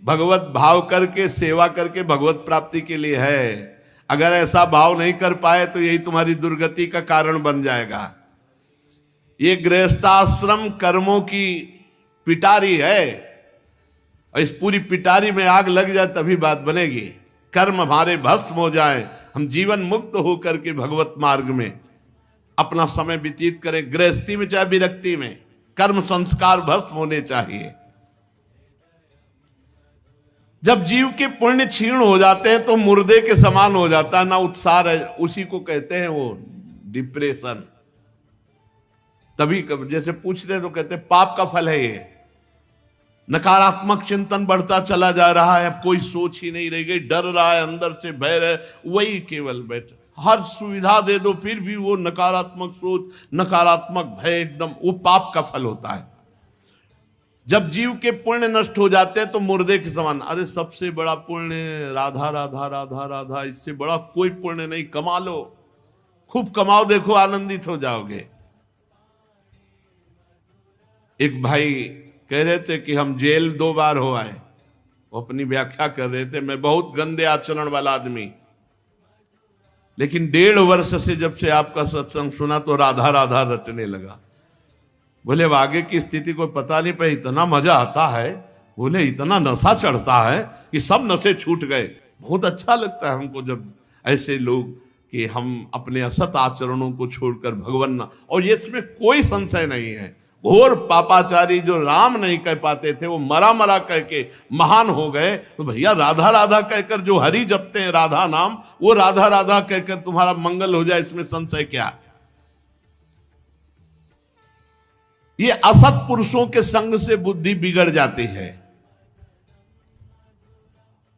भगवत भाव करके, सेवा करके भगवत प्राप्ति के लिए है। अगर ऐसा भाव नहीं कर पाए तो यही तुम्हारी दुर्गति का कारण बन जाएगा। ये गृहस्थाश्रम कर्मों की पिटारी है, और इस पूरी पिटारी में आग लग जाए तभी बात बनेगी। कर्म हमारे भस्म हो जाए, हम जीवन मुक्त होकर के भगवत मार्ग में अपना समय व्यतीत करें। गृहस्थी में चाहे विरक्ति में, कर्म संस्कार भस्म होने चाहिए। जब जीव के पुण्य क्षीण हो जाते हैं तो मुर्दे के समान हो जाता है, ना उत्साह है, उसी को कहते हैं वो डिप्रेशन। तभी जैसे पूछते तो कहते हैं पाप का फल है ये, नकारात्मक चिंतन बढ़ता चला जा रहा है, अब कोई सोच ही नहीं रह गई, डर रहा है, अंदर से भय है, वही केवल बैठ, हर सुविधा दे दो फिर भी वो नकारात्मक सोच, नकारात्मक भय, एकदम वो पाप का फल होता है। जब जीव के पुण्य नष्ट हो जाते हैं तो मुर्दे के समान। अरे सबसे बड़ा पुण्य राधा राधा राधा राधा, इससे बड़ा कोई पुण्य नहीं, कमा लो, खूब कमाओ, देखो आनंदित हो जाओगे। एक भाई कह रहे थे कि हम जेल 2 बार हो आए, वो अपनी व्याख्या कर रहे थे, मैं बहुत गंदे आचरण वाला आदमी, लेकिन 1.5 वर्ष से जब से आपका सत्संग सुना तो राधा राधा रटने लगा। बोले अब आगे की स्थिति को पता नहीं, पर इतना मजा आता है, बोले इतना नशा चढ़ता है कि सब नशे छूट गए। बहुत अच्छा लगता है हमको जब ऐसे लोग कि हम अपने असत आचरणों को छोड़कर भगवान, और ये इसमें कोई संशय नहीं है, घोर पापाचारी जो राम नहीं कह पाते थे वो मरा मरा कह के महान हो गए, तो भैया राधा राधा कहकर जो हरि जपते हैं राधा नाम, वो राधा राधा कहकर तुम्हारा मंगल हो जाए, इसमें संशय क्या। ये असत पुरुषों के संग से बुद्धि बिगड़ जाती है,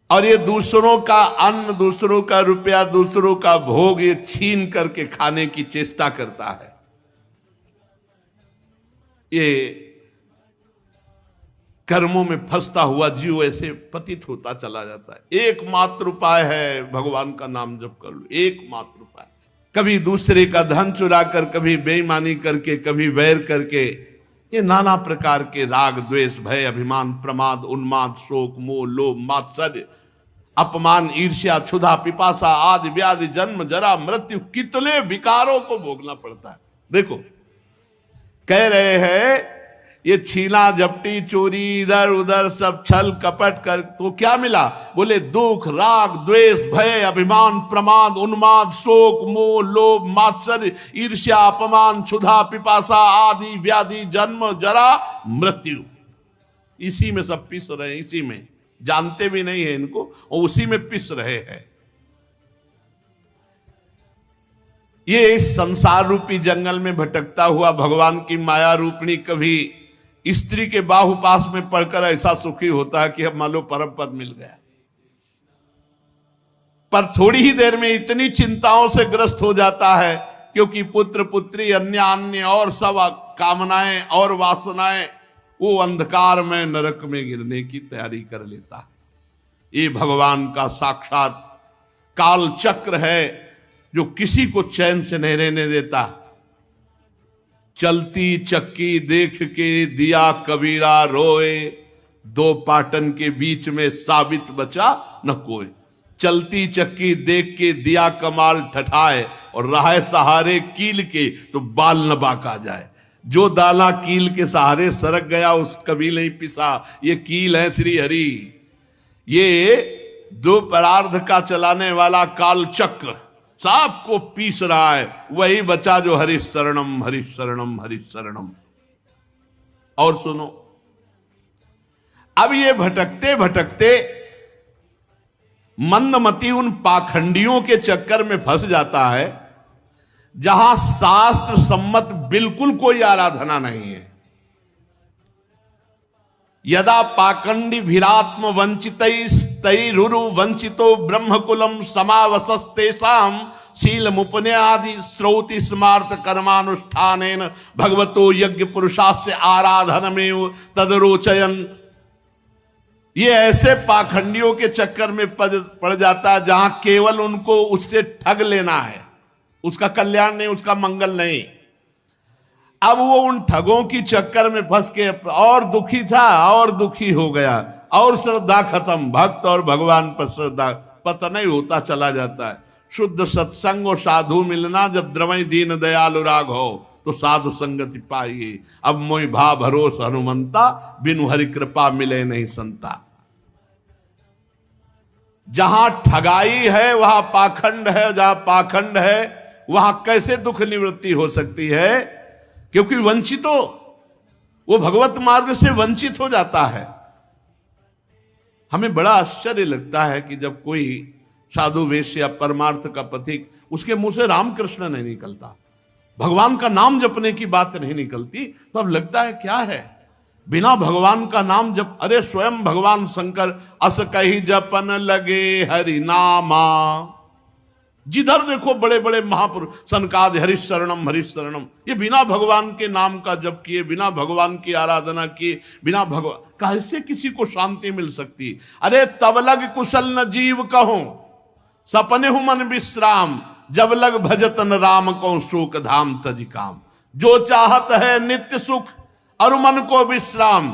और ये दूसरों का अन्न, दूसरों का रुपया, दूसरों का भोग ये छीन करके खाने की चेष्टा करता है। ये कर्मों में फंसता हुआ जीव ऐसे पतित होता चला जाता है। एकमात्र उपाय है भगवान का नाम जप कर लो, एकमात्र उपाय। कभी दूसरे का धन चुरा कर, कभी बेईमानी करके, कभी वैर करके, ये नाना प्रकार के राग द्वेष भय अभिमान प्रमाद उन्माद शोक मोह लोभ मात्सर्य अपमान ईर्ष्या क्षुधा पिपासा आदि व्याधि जन्म जरा मृत्यु, कितने विकारों को भोगना पड़ता है। देखो कह रहे हैं ये छीना झपटी चोरी इधर उधर सब छल कपट कर, तो क्या मिला, बोले दुख राग द्वेष भय अभिमान प्रमाद उन्माद शोक मोह लोभ मात्सर्य ईर्ष्या अपमान क्षुधा पिपासा आदि व्याधि जन्म जरा मृत्यु। इसी में सब पिस रहे हैं, इसी में जानते भी नहीं है इनको, और उसी में पिस रहे हैं। ये इस संसार रूपी जंगल में भटकता हुआ भगवान की माया रूपणी कभी स्त्री के बाहुपास में पड़कर ऐसा सुखी होता है कि अब मान लो परम पद मिल गया, पर थोड़ी ही देर में इतनी चिंताओं से ग्रस्त हो जाता है, क्योंकि पुत्र पुत्री अन्य अन्य और सब कामनाएं और वासनाएं वो अंधकार में नरक में गिरने की तैयारी कर लेता है। ये भगवान का साक्षात काल चक्र है जो किसी को चैन से नहीं रहने देता। चलती चक्की देख के दिया कबीरा रोए, 2 पाटन के बीच में साबित बचा न कोई। चलती चक्की देख के दिया कमाल ठठाए, और रहा सहारे कील के तो बाल न बाका जाए। जो दाना कील के सहारे सरक गया उस कभी नहीं पिसा। ये कील है श्री हरि, ये 2 परार्ध का चलाने वाला काल चक्र सबको पीस रहा है, वही बचा जो हरि शरणम हरि शरणम हरि शरणम। और सुनो, अब ये भटकते भटकते मंदमती उन पाखंडियों के चक्कर में फंस जाता है जहां शास्त्र सम्मत बिल्कुल कोई आराधना नहीं है। यदा पाखंडी भिरात्म वंचितैरुरु वंचितो ब्रह्मकुलम समावसस्तेषां शीलमुपनयादि श्रौति स्मार्त कर्मानुष्ठानेन भगवतो यज्ञ पुरुषास्य आराधनमेव तदरोचयन। ये ऐसे पाखंडियों के चक्कर में पड़ जाता है जहां केवल उनको उससे ठग लेना है, उसका कल्याण नहीं, उसका मंगल नहीं। अब वो उन ठगों की चक्कर में फंस के और दुखी था और दुखी हो गया, और श्रद्धा खत्म, भक्त और भगवान पर श्रद्धा पता नहीं होता चला जाता है। शुद्ध सत्संग और साधु मिलना जब द्रवई दीन दयालु राग हो तो साधु संगति पाइए। अब मोहि भा भरोस हनुमंता, बिनु हरि कृपा मिले नहीं संता। जहां ठगाई है वहां पाखंड है, जहां पाखंड है वहां कैसे दुख निवृत्ति हो सकती है? क्योंकि वंचितो, वो भगवत मार्ग से वंचित हो जाता है। हमें बड़ा आश्चर्य लगता है कि जब कोई साधु वेश्य या परमार्थ का पथिक, उसके मुंह से रामकृष्ण नहीं निकलता, भगवान का नाम जपने की बात नहीं निकलती, तो अब लगता है क्या है, बिना भगवान का नाम जप। अरे स्वयं भगवान शंकर अस कही जपन लगे हरि नामा, जिधर देखो बड़े बड़े महापुरुष सनकादि हरिशरणम हरिशरणम, ये बिना भगवान के नाम का जप किए, बिना भगवान की आराधना किए, बिना भगवान कैसे किसी को शांति मिल सकती। अरे तब लग कुशल न जीव कहो सपने हु मन विश्राम, जब लग भजतन राम को शोक धाम तज काम। जो चाहत है नित्य सुख और मन को विश्राम,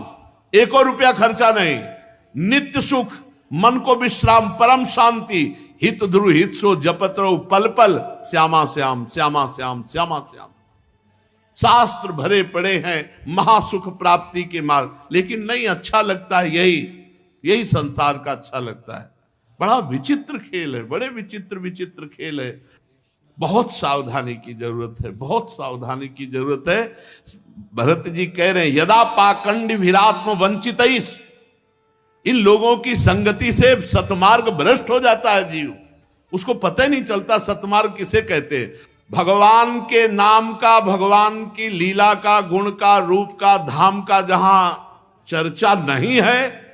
1 रुपया खर्चा नहीं, नित्य सुख, मन को विश्राम, परम शांति, हित ध्रुव हित सो जपत रहो पल पल, श्यामा श्याम श्यामा श्याम श्यामा श्याम। शास्त्र भरे पड़े हैं महासुख प्राप्ति के मार्ग, लेकिन नहीं अच्छा लगता है, यही संसार का अच्छा लगता है। बड़ा विचित्र खेल है, बड़े विचित्र विचित्र खेल है। बहुत सावधानी की जरूरत है, बहुत सावधानी की जरूरत है। भरत जी कह रहे हैं यदा पाखंड विरात्म वंचित, इन लोगों की संगति से सतमार्ग भ्रष्ट हो जाता है जीव, उसको पता ही नहीं चलता सतमार्ग किसे कहते हैं। भगवान के नाम का, भगवान की लीला का, गुण का, रूप का, धाम का जहां चर्चा नहीं है,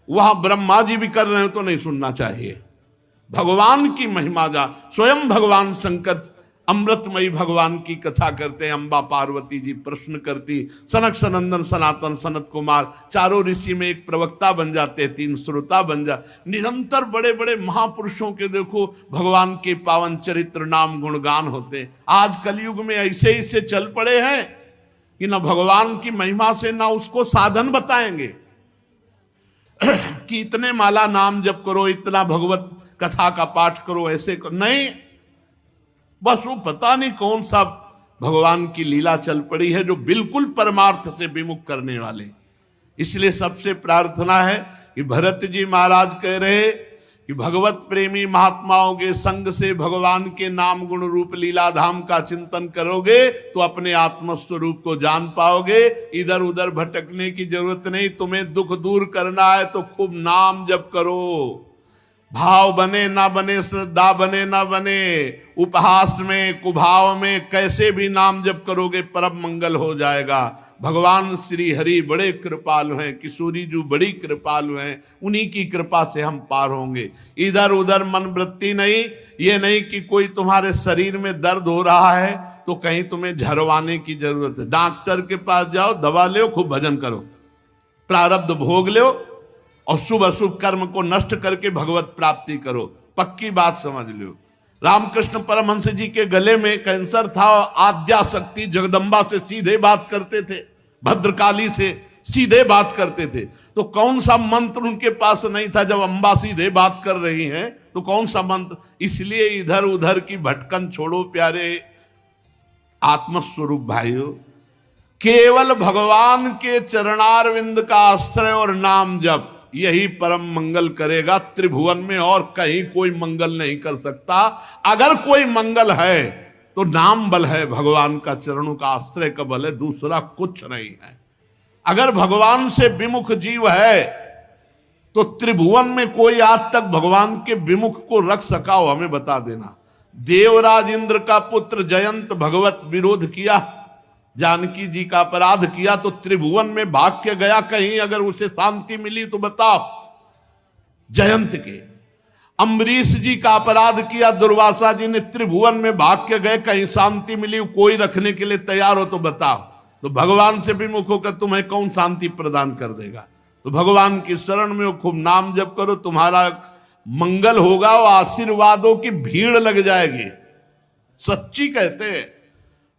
वहां ब्रह्मा जी भी कर रहे हो तो नहीं सुनना चाहिए। भगवान की महिमा जा, स्वयं भगवान शंकर अमृतमयी भगवान की कथा करते हैं, अम्बा पार्वती जी प्रश्न करती, सनक सनंदन सनातन सनत कुमार, चारों ऋषि में एक प्रवक्ता बन जाते, 3 श्रोता बन जा। निरंतर बड़े बड़े महापुरुषों के देखो भगवान के पावन चरित्र नाम गुणगान होते। आज कलयुग में ऐसे ही से चल पड़े हैं कि ना भगवान की महिमा से ना उसको साधन बताएंगे कि इतने माला नाम जप करो, इतना भगवत कथा का पाठ करो, ऐसे करो, नहीं, बस वो पता नहीं कौन सा भगवान की लीला चल पड़ी है जो बिल्कुल परमार्थ से विमुख करने वाले। इसलिए सबसे प्रार्थना है कि भरत जी महाराज कह रहे कि भगवत प्रेमी महात्माओं के संग से भगवान के नाम गुण रूप लीला धाम का चिंतन करोगे तो अपने आत्मस्वरूप को जान पाओगे। इधर उधर भटकने की जरूरत नहीं। तुम्हें दुख दूर करना है तो खूब नाम जप करो। भाव बने ना बने, श्रद्धा बने ना बने, उपहास में कुभाव में कैसे भी नाम जप करोगे परम मंगल हो जाएगा। भगवान श्री हरि बड़े कृपालु हैं, किशोरी जी बड़ी कृपालु हैं, उन्हीं की कृपा से हम पार होंगे। इधर उधर मन वृत्ति नहीं। ये नहीं कि कोई तुम्हारे शरीर में दर्द हो रहा है तो कहीं तुम्हें झरवाने की जरूरत है। डॉक्टर के पास जाओ, दवा लो, खूब भजन करो, प्रारब्ध भोग लो और शुभ अशुभ कर्म को नष्ट करके भगवत प्राप्ति करो। पक्की बात समझ लो। रामकृष्ण परमहंस जी के गले में कैंसर था, आद्या शक्ति जगदम्बा से सीधे बात करते थे, भद्रकाली से सीधे बात करते थे। तो कौन सा मंत्र उनके पास नहीं था जब अम्बा सीधे बात कर रही हैं, तो कौन सा मंत्र। इसलिए इधर उधर की भटकन छोड़ो प्यारे आत्मस्वरूप भाइयों, केवल भगवान के चरणारविंद का आश्रय और नाम जप, यही परम मंगल करेगा त्रिभुवन में, और कहीं कोई मंगल नहीं कर सकता। अगर कोई मंगल है तो नाम बल है, भगवान का चरणों का आश्रय का बल है, दूसरा कुछ नहीं है। अगर भगवान से विमुख जीव है तो त्रिभुवन में कोई आज तक भगवान के विमुख को रख सका हो, हमें बता देना। देवराज इंद्र का पुत्र जयंत भगवत विरोध किया, जानकी जी का अपराध किया तो त्रिभुवन में भाग के गया, कहीं अगर उसे शांति मिली तो बताओ। जयंत के अम्बरीश जी का अपराध किया, दुर्वासा जी ने, त्रिभुवन में भाग के गए, कहीं शांति मिली, कोई रखने के लिए तैयार हो तो बताओ। तो भगवान से विमुख होकर तुम्हें कौन शांति प्रदान कर देगा। तो भगवान की शरण में खूब नाम जप करो, तुम्हारा मंगल होगा और आशीर्वादों की भीड़ लग जाएगी। सच्ची कहते हैं,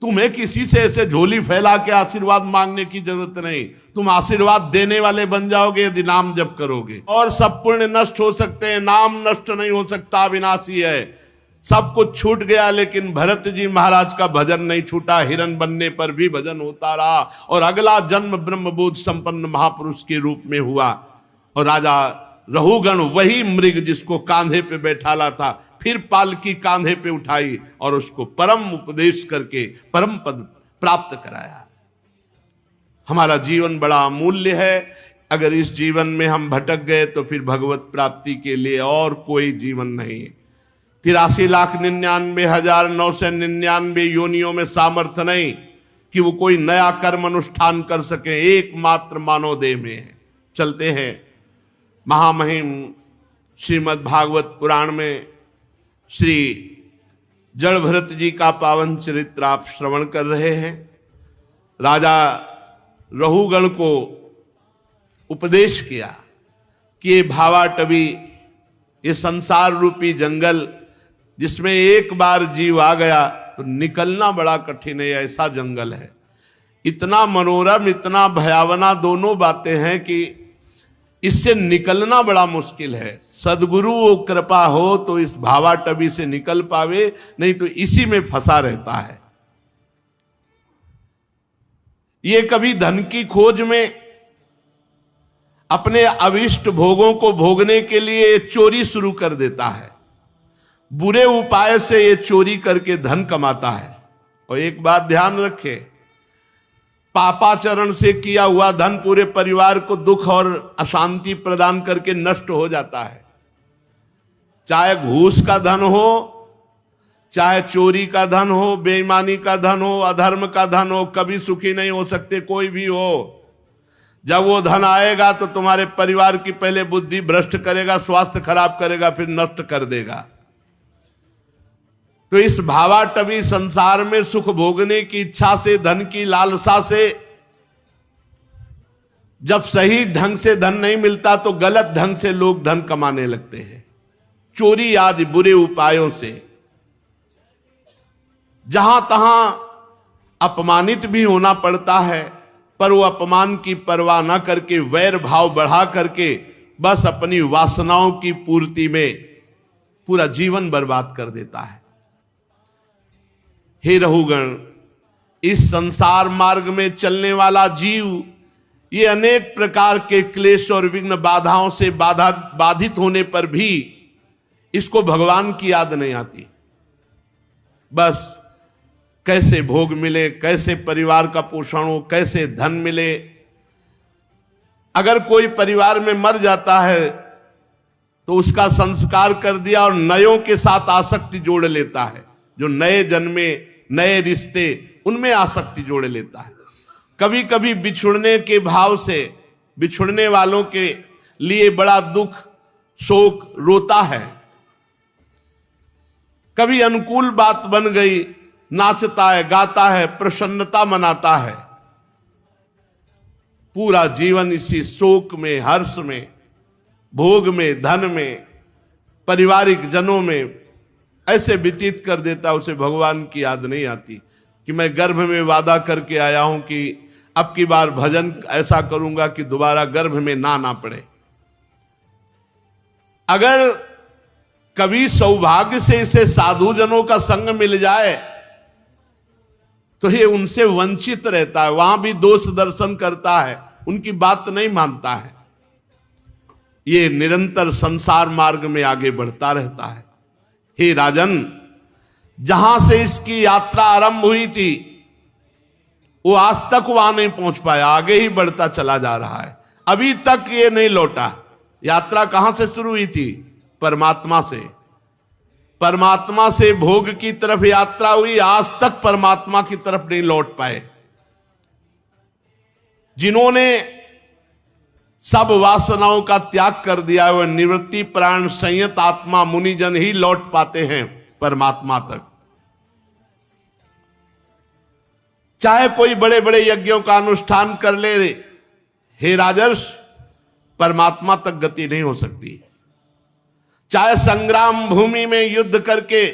तुम्हें किसी से ऐसे झोली फैला के आशीर्वाद मांगने की जरूरत नहीं, तुम आशीर्वाद देने वाले बन जाओगे यदि नाम जप करोगे। और सब पुण्य नष्ट हो सकते हैं, नाम नष्ट नहीं हो सकता, अविनाशी है। सब कुछ छूट गया लेकिन भरत जी महाराज का भजन नहीं छूटा, हिरण बनने पर भी भजन होता रहा और अगला जन्म ब्रह्मबोध संपन्न महापुरुष के रूप में हुआ। और राजा रहुगण वही मृग जिसको कांधे पे बैठाला था, फिर पालकी कांधे पे उठाई और उसको परम उपदेश करके परम पद प्राप्त कराया। हमारा जीवन बड़ा अमूल्य है, अगर इस जीवन में हम भटक गए तो फिर भगवत प्राप्ति के लिए और कोई जीवन नहीं है। 83,99,999 योनियों में सामर्थ्य नहीं कि वो कोई नया कर्म अनुष्ठान कर सके, एकमात्र मानव देह में है। चलते हैं महामहिम श्रीमद् भागवत पुराण में श्री जड़भरत जी का पावन चरित्र आप श्रवण कर रहे हैं। राजा रहुगण को उपदेश किया कि ये भावाटवी, ये संसार रूपी जंगल जिसमें एक बार जीव आ गया तो निकलना बड़ा कठिन है, ऐसा जंगल है। इतना मनोरम, इतना भयावना दोनों बातें हैं कि इससे निकलना बड़ा मुश्किल है। सदगुरु कृपा हो तो इस भावाटवी से निकल पावे, नहीं तो इसी में फंसा रहता है। ये कभी धन की खोज में अपने अविष्ट भोगों को भोगने के लिए चोरी शुरू कर देता है, बुरे उपाय से ये चोरी करके धन कमाता है। और एक बात ध्यान रखे, पापाचरण से किया हुआ धन पूरे परिवार को दुख और अशांति प्रदान करके नष्ट हो जाता है। चाहे घूस का धन हो, चाहे चोरी का धन हो, बेईमानी का धन हो, अधर्म का धन हो, कभी सुखी नहीं हो सकते कोई भी हो। जब वो धन आएगा तो तुम्हारे परिवार की पहले बुद्धि भ्रष्ट करेगा, स्वास्थ्य खराब करेगा, फिर नष्ट कर देगा। तो इस भावाटवी संसार में सुख भोगने की इच्छा से, धन की लालसा से, जब सही ढंग से धन नहीं मिलता तो गलत ढंग से लोग धन कमाने लगते हैं, चोरी आदि बुरे उपायों से। जहां तहां अपमानित भी होना पड़ता है, पर वो अपमान की परवाह न करके वैर भाव बढ़ा करके बस अपनी वासनाओं की पूर्ति में पूरा जीवन बर्बाद कर देता है। हे रहुगण, इस संसार मार्ग में चलने वाला जीव ये अनेक प्रकार के क्लेश और विघ्न बाधाओं से बाधित होने पर भी इसको भगवान की याद नहीं आती। बस कैसे भोग मिले, कैसे परिवार का पोषण हो, कैसे धन मिले। अगर कोई परिवार में मर जाता है तो उसका संस्कार कर दिया और नयों के साथ आसक्ति जोड़ लेता है। जो नए जन्मे, नए रिश्ते, उनमें आसक्ति जोड़ लेता है। कभी कभी बिछुड़ने के भाव से बिछुड़ने वालों के लिए बड़ा दुख, शोक, रोता है। कभी अनुकूल बात बन गई, नाचता है, गाता है, प्रसन्नता मनाता है। पूरा जीवन इसी शोक में, हर्ष में, भोग में, धन में, पारिवारिक जनों में ऐसे व्यतीत कर देता। उसे भगवान की याद नहीं आती कि मैं गर्भ में वादा करके आया हूं कि अब की बार भजन ऐसा करूंगा कि दोबारा गर्भ में ना पड़े। अगर कभी सौभाग्य से इसे साधु जनों का संग मिल जाए तो ये उनसे वंचित रहता है, वहां भी दोष दर्शन करता है, उनकी बात नहीं मानता है। ये निरंतर संसार मार्ग में आगे बढ़ता रहता है। हे राजन, जहां से इसकी यात्रा आरंभ हुई थी वो आज तक वहां नहीं पहुंच पाया, आगे ही बढ़ता चला जा रहा है। अभी तक ये नहीं लौटा। यात्रा कहां से शुरू हुई थी? परमात्मा से। परमात्मा से भोग की तरफ यात्रा हुई, आज तक परमात्मा की तरफ नहीं लौट पाए। जिन्होंने सब वासनाओं का त्याग कर दिया, वह निवृत्ति प्राण संयत आत्मा मुनिजन ही लौट पाते हैं परमात्मा तक। चाहे कोई बड़े बड़े यज्ञों का अनुष्ठान कर ले, हे राजर्ष, परमात्मा तक गति नहीं हो सकती। चाहे संग्राम भूमि में युद्ध करके,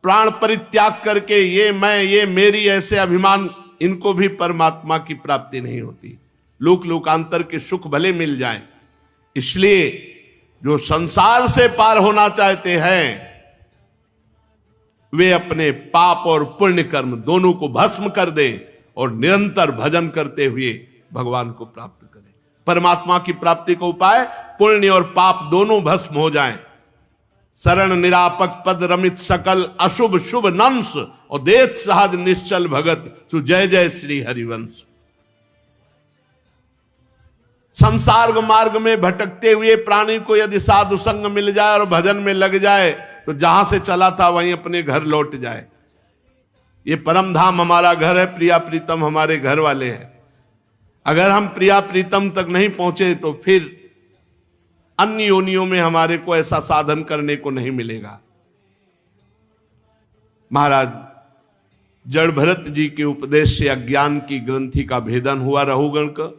प्राण परित्याग करके, ये मैं, ये मेरी, ऐसे अभिमान, इनको भी परमात्मा की प्राप्ति नहीं होती। लोक लोकांतर के सुख भले मिल जाएं, इसलिए जो संसार से पार होना चाहते हैं वे अपने पाप और पुण्य कर्म दोनों को भस्म कर दे और निरंतर भजन करते हुए भगवान को प्राप्त करें। परमात्मा की प्राप्ति का उपाय पुण्य और पाप दोनों भस्म हो जाएं। शरण निरापक पद रमित सकल अशुभ शुभ नंस और देत सहज निश्चल भगत सु जय जय श्री हरिवंश। संसार मार्ग में भटकते हुए प्राणी को यदि साधु संग मिल जाए और भजन में लग जाए तो जहां से चला था वहीं अपने घर लौट जाए। ये परम धाम हमारा घर है, प्रिया प्रीतम हमारे घर वाले हैं। अगर हम प्रिया प्रीतम तक नहीं पहुंचे तो फिर अन्य योनियों में हमारे को ऐसा साधन करने को नहीं मिलेगा। महाराज जड़ भरत जी के उपदेश से अज्ञान की ग्रंथि का भेदन हुआ रहुगण का,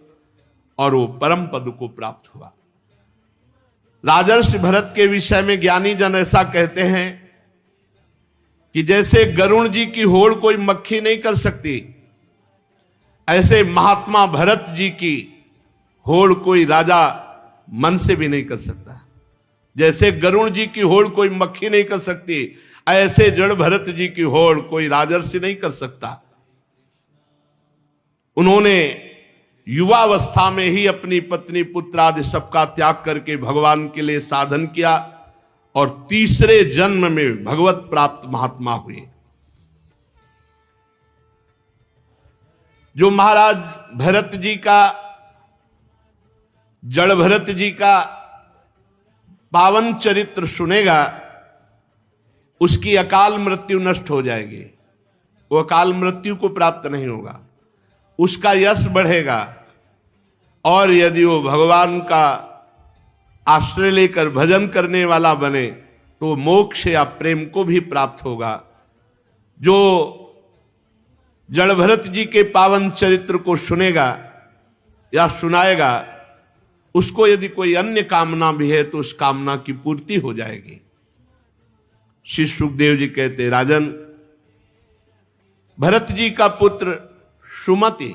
और वो परम पद को प्राप्त हुआ। राजर्षि भरत के विषय में ज्ञानी जन ऐसा कहते हैं कि जैसे गरुण जी की होड़ कोई मक्खी नहीं कर सकती, ऐसे महात्मा भरत जी की होड़ कोई राजा मन से भी नहीं कर सकता। जैसे गरुण जी की होड़ कोई मक्खी नहीं कर सकती, ऐसे जड़ भरत जी की होड़ कोई राजर्षि नहीं कर सकता। उन्होंने युवावस्था में ही अपनी पत्नी पुत्र आदि सबका त्याग करके भगवान के लिए साधन किया और तीसरे जन्म में भगवत प्राप्त महात्मा हुए। जो महाराज भरत जी का, जड़ भरत जी का पावन चरित्र सुनेगा, उसकी अकाल मृत्यु नष्ट हो जाएगी। वो अकाल मृत्यु को प्राप्त नहीं होगा, उसका यश बढ़ेगा, और यदि वो भगवान का आश्रय लेकर भजन करने वाला बने तो मोक्ष या प्रेम को भी प्राप्त होगा। जो जड़ भरत जी के पावन चरित्र को सुनेगा या सुनाएगा, उसको यदि कोई अन्य कामना भी है तो उस कामना की पूर्ति हो जाएगी। श्री सुखदेव जी कहते, राजन, भरत जी का पुत्र सुमति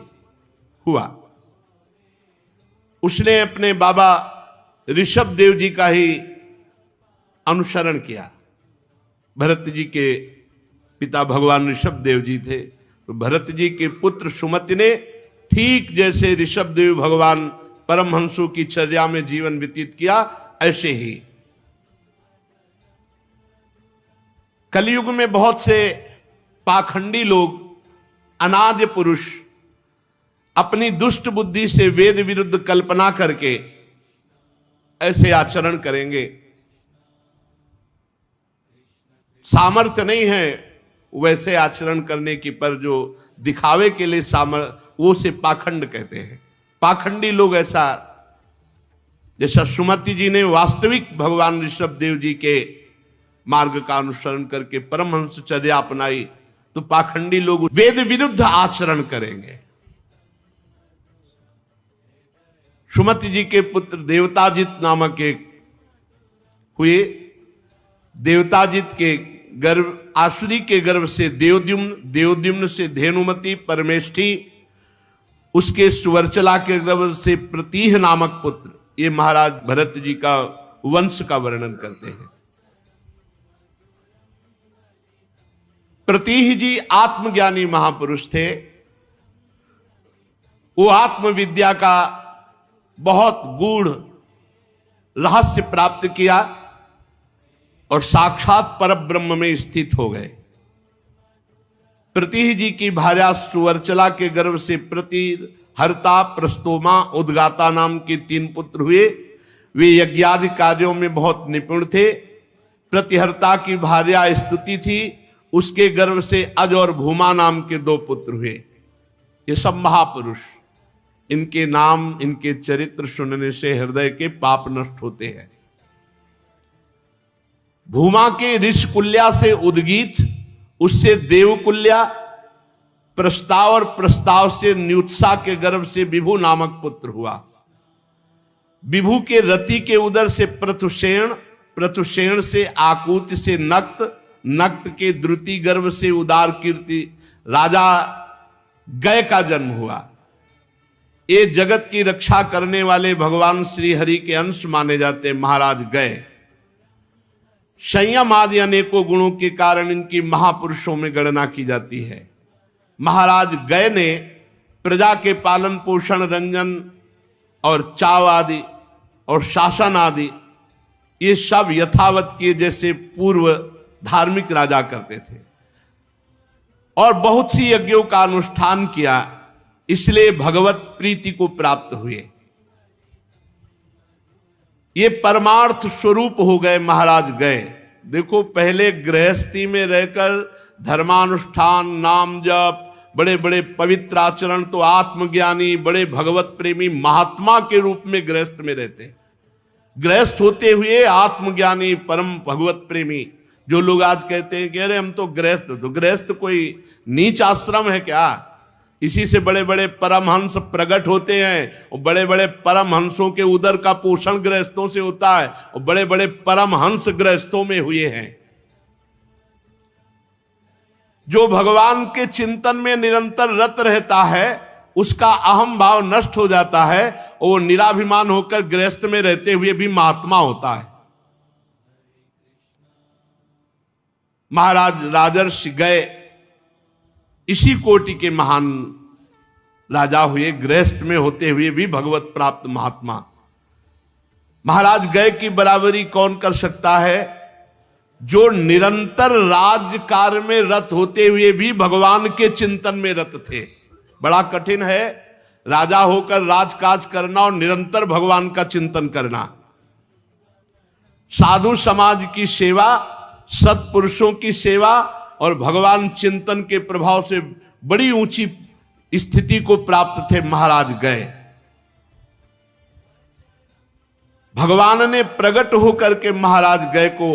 हुआ, उसने अपने बाबा ऋषभ देव जी का ही अनुसरण किया। भरत जी के पिता भगवान ऋषभ देव जी थे, तो भरत जी के पुत्र सुमति ने ठीक जैसे ऋषभ देव भगवान परमहंसों की चर्या में जीवन व्यतीत किया, ऐसे ही कलयुग में बहुत से पाखंडी लोग, अनाद्य पुरुष अपनी दुष्ट बुद्धि से वेद विरुद्ध कल्पना करके ऐसे आचरण करेंगे। सामर्थ्य नहीं है वैसे आचरण करने की, पर जो दिखावे के लिए वो से पाखंड कहते हैं। पाखंडी लोग ऐसा, जैसा सुमति जी ने वास्तविक भगवान ऋषभ देव जी के मार्ग का अनुसरण करके परमहंसचर्या अपनाई, तो पाखंडी लोग वेद विरुद्ध आचरण करेंगे। सुमति जी के पुत्र देवताजित नामक एक हुए। देवताजित के गर्भ, आसुरी के गर्भ से देवद्युम्न, देवद्युम्न से धेनुमति परमेष्ठी, उसके सुवर्चला के गर्भ से प्रतीह नामक पुत्र। ये महाराज भरत जी का वंश का वर्णन करते हैं। प्रतीह जी आत्मज्ञानी महापुरुष थे। वो आत्मविद्या का बहुत गूढ़ रहस्य प्राप्त किया और साक्षात परब्रह्म में स्थित हो गए। प्रतीह जी की भार्या सुवर्चला के गर्भ से प्रतीर, हर्ता, प्रस्तोमा, उद्गाता नाम के 3 पुत्र हुए। वे यज्ञादि कार्यों में बहुत निपुण थे। प्रतिहर्ता की भार्या स्तुति थी, उसके गर्भ से अज और भूमा नाम के 2 पुत्र हुए। ये सब महापुरुष, इनके नाम, इनके चरित्र सुनने से हृदय के पाप नष्ट होते हैं। भूमा के ऋषकुल्या से उद्गीत, उससे देवकुल्या, प्रस्ताव और प्रस्ताव से न्युत्सा के गर्भ से विभु नामक पुत्र हुआ। विभु के रति के उदर से प्रथुषेण, प्रथुषेण से आकूत से नक्त, नक्त के द्रुति गर्भ से उदार कीर्ति राजा गय का जन्म हुआ। ये जगत की रक्षा करने वाले भगवान श्री हरि के अंश माने जाते महाराज गय। संयम आदि अनेकों गुणों के कारण इनकी महापुरुषों में गणना की जाती है। महाराज गय ने प्रजा के पालन पोषण, रंजन और चाव आदि और शासन आदि ये सब यथावत किए जैसे पूर्व धार्मिक राजा करते थे, और बहुत सी यज्ञों का अनुष्ठान किया, इसलिए भगवत प्रीति को प्राप्त हुए। ये परमार्थ स्वरूप हो गए महाराज गए। देखो पहले गृहस्थी में रहकर धर्मानुष्ठान, नाम जप, बड़े बड़े पवित्र आचरण, तो आत्मज्ञानी, बड़े भगवत प्रेमी महात्मा के रूप में गृहस्थ में रहते। गृहस्थ होते हुए आत्मज्ञानी, परम भगवत प्रेमी। जो लोग आज कहते हैं कि अरे हम तो गृहस्थ कोई नीच आश्रम है क्या? इसी से बड़े बड़े परमहंस प्रकट होते हैं, और बड़े बड़े परमहंसों के उदर का पोषण गृहस्थों से होता है, और बड़े बड़े परमहंस गृहस्थों में हुए हैं। जो भगवान के चिंतन में निरंतर रत रहता है, उसका अहम भाव नष्ट हो जाता है, और वो निराभिमान होकर गृहस्थ में रहते हुए भी महात्मा होता है। महाराज राजर्षि गए इसी कोटि के महान राजा हुए, गृहस्थ में होते हुए भी भगवत प्राप्त महात्मा। महाराज गए की बराबरी कौन कर सकता है? जो निरंतर राज्य कार्य में रत होते हुए भी भगवान के चिंतन में रत थे। बड़ा कठिन है राजा होकर राजकाज करना और निरंतर भगवान का चिंतन करना। साधु समाज की सेवा, सत्पुरुषों की सेवा और भगवान चिंतन के प्रभाव से बड़ी ऊंची स्थिति को प्राप्त थे महाराज गए। भगवान ने प्रकट होकर के महाराज गए को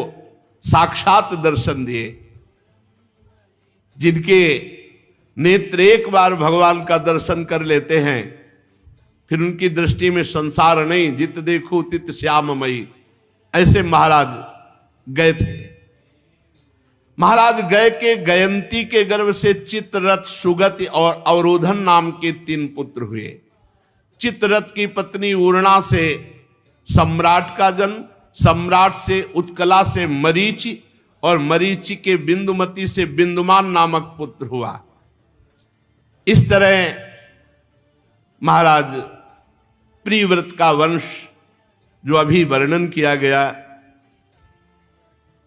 साक्षात दर्शन दिए। जिनके नेत्र एक बार भगवान का दर्शन कर लेते हैं, फिर उनकी दृष्टि में संसार नहीं, जित देखो तित श्याममयी, ऐसे महाराज गए थे। महाराज गए के गयंती के गर्भ से चित्ररथ, सुगति और अवरोधन नाम के 3 पुत्र हुए। चित्ररथ की पत्नी उर्णा से सम्राट का जन्म, सम्राट से उत्कला से मरीचि, और मरीचि के बिंदुमती से बिंदुमान नामक पुत्र हुआ। इस तरह महाराज प्रियव्रत का वंश जो अभी वर्णन किया गया,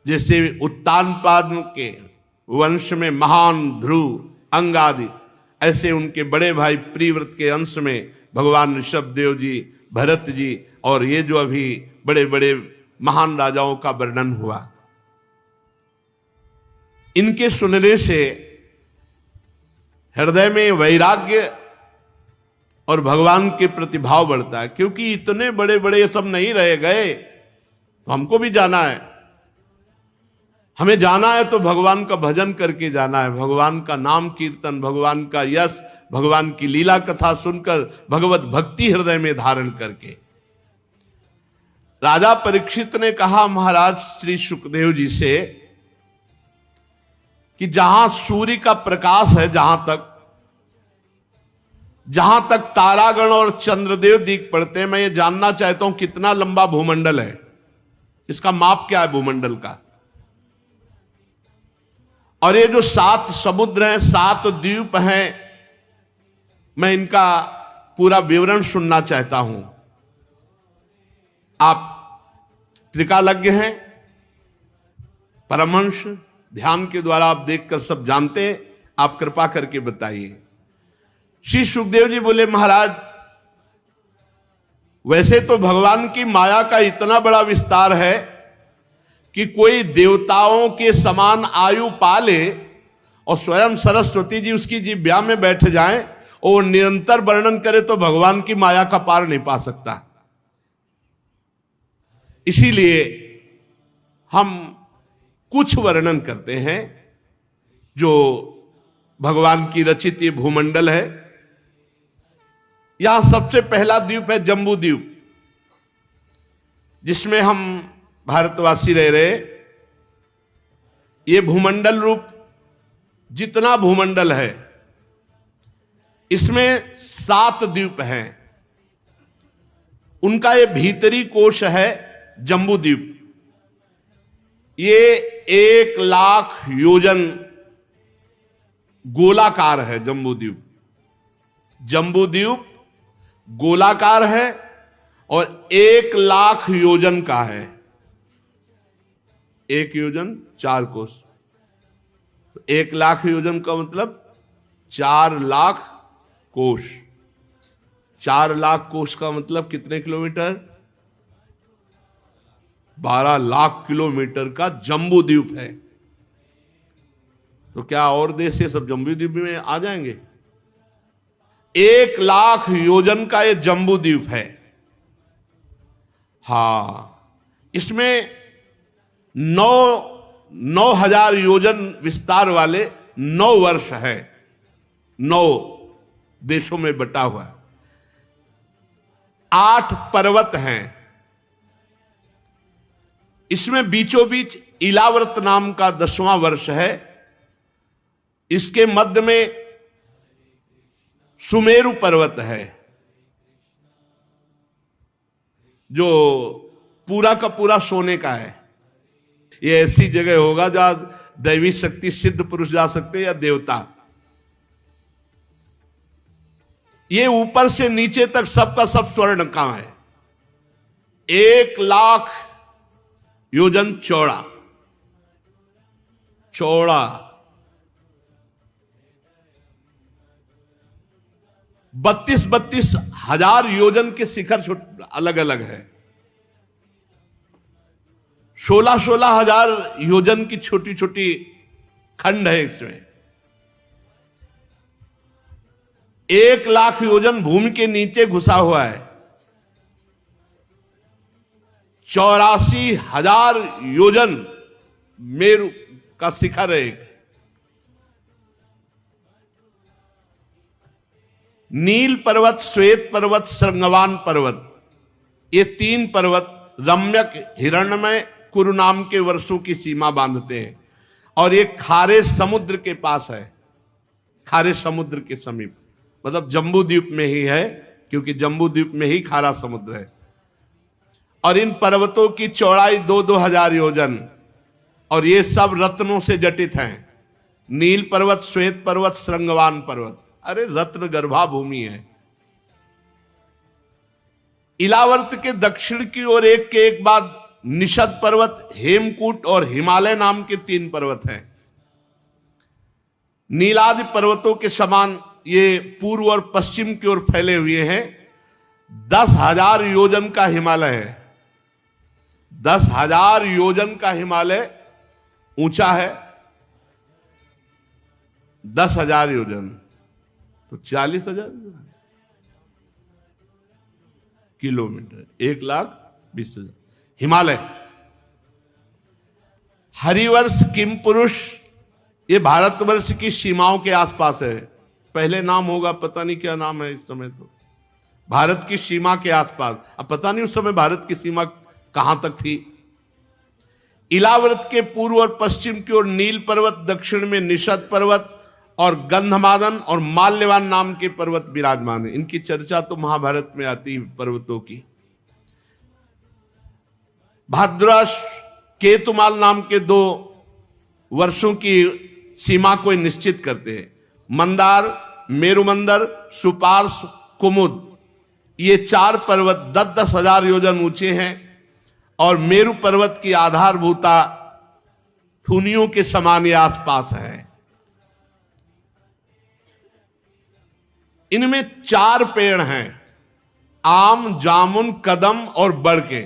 जैसे उत्तानपाद के वंश में महान ध्रुव, अंगादि, ऐसे उनके बड़े भाई प्रियव्रत के अंश में भगवान ऋषभदेव जी, भरत जी, और ये जो अभी बड़े बड़े महान राजाओं का वर्णन हुआ। इनके सुनने से हृदय में वैराग्य और भगवान के प्रति भाव बढ़ता है, क्योंकि इतने बड़े बड़े ये सब नहीं रह गए, तो हमको भी जाना है। हमें जाना है तो भगवान का भजन करके जाना है, भगवान का नाम कीर्तन, भगवान का यश, भगवान की लीला कथा सुनकर भगवत भक्ति हृदय में धारण करके। राजा परीक्षित ने कहा महाराज श्री सुखदेव जी से कि जहां सूर्य का प्रकाश है, जहां तक तारागण और चंद्रदेव दिख पड़ते हैं, मैं ये जानना चाहता हूं कितना लंबा भूमंडल है, इसका माप क्या है भूमंडल का। और ये जो 7 समुद्र हैं, 7 द्वीप हैं, मैं इनका पूरा विवरण सुनना चाहता हूं। आप त्रिकालज्ञ हैं, परमहंस, ध्यान के द्वारा आप देखकर सब जानते हैं, आप कृपा करके बताइए। श्री सुखदेव जी बोले महाराज, वैसे तो भगवान की माया का इतना बड़ा विस्तार है कि कोई देवताओं के समान आयु पाले और स्वयं सरस्वती जी उसकी जिह्वा में बैठ जाएं और निरंतर वर्णन करे तो भगवान की माया का पार नहीं पा सकता। इसीलिए हम कुछ वर्णन करते हैं। जो भगवान की रचित ये भूमंडल है, यहां सबसे पहला द्वीप है जम्बू द्वीप, जिसमें हम भारतवासी रह रहे। ये भूमंडल रूप जितना भूमंडल है, इसमें 7 द्वीप हैं। उनका ये भीतरी कोश है जम्बू द्वीप। ये 1,00,000 योजन गोलाकार है जम्बू द्वीप। जम्बू द्वीप गोलाकार है और 1,00,000 योजन का है। 1 योजन 4 कोस, 1,00,000 योजन का मतलब 4,00,000 कोश। 4,00,000 कोश का मतलब कितने किलोमीटर? 12 लाख किलोमीटर का जम्बू द्वीप है। तो क्या और देश ये सब जम्बू द्वीप में आ जाएंगे? 1 लाख योजन का ये जम्बू द्वीप है। हाँ, इसमें 9,000 योजन विस्तार वाले 9 वर्ष है, 9 देशों में बटा हुआ है। 8 पर्वत हैं। इसमें बीचों बीच इलाव्रत नाम का 10वां वर्ष है। इसके मध्य में सुमेरु पर्वत है, जो पूरा का पूरा सोने का है। ये ऐसी जगह होगा जहां दैवी शक्ति सिद्ध पुरुष जा सकते हैं या देवता। ये ऊपर से नीचे तक सबका सब स्वर्ण का है। 1 लाख योजन चौड़ा 32 हजार योजन के शिखर अलग अलग है। 16 हजार योजन की छोटी छोटी खंड है इसमें। 1 लाख योजन भूमि के नीचे घुसा हुआ है। 84,000 योजन मेरु का शिखर है एक। नील पर्वत, श्वेत पर्वत, श्रृंगवान पर्वत, ये 3 पर्वत रम्यक हिरण्मय कुरु नाम के वर्षों की सीमा बांधते हैं। और ये खारे समुद्र के पास है, खारे समुद्र के समीप, मतलब जम्बू द्वीप में ही है, क्योंकि जम्बू द्वीप में ही खारा समुद्र है। और इन पर्वतों की चौड़ाई 2-2 हजार योजन, और ये सब रत्नों से जटित हैं। नील पर्वत, श्वेत पर्वत, श्रृंगवान पर्वत, अरे रत्न गर्भा भूमि है। इलावर्त के दक्षिण की ओर एक के एक बाद निषद पर्वत, हेमकूट और हिमालय नाम के 3 पर्वत हैं। नीलादि पर्वतों के समान ये पूर्व और पश्चिम की ओर फैले हुए हैं। 10,000 योजन का हिमालय है। 10,000 योजन का हिमालय ऊंचा है। 10,000 योजन तो 40,000 किलोमीटर, 1,20,000 हिमालय। हरिवर्ष किम पुरुष, ये भारतवर्ष की सीमाओं के आसपास है। पहले नाम होगा, पता नहीं क्या नाम है इस समय। तो भारत की सीमा के आसपास, अब पता नहीं उस समय भारत की सीमा कहां तक थी। इलाव्रत के पूर्व और पश्चिम की ओर नील पर्वत, दक्षिण में निषद पर्वत और गंधमादन और माल्यवान नाम के पर्वत विराजमान है। इनकी चर्चा तो महाभारत में आती है पर्वतों की। भाद्रस केतुमाल नाम के 2 वर्षों की सीमा को निश्चित करते हैं। मंदार, मेरुमंदर, सुपार्श, कुमुद, ये 4 पर्वत 10-10 हजार योजन ऊंचे हैं। और मेरु पर्वत की आधारभूता थुनियों के समान ये आसपास है। इनमें 4 पेड़ हैं, आम, जामुन, कदम और बड़ के।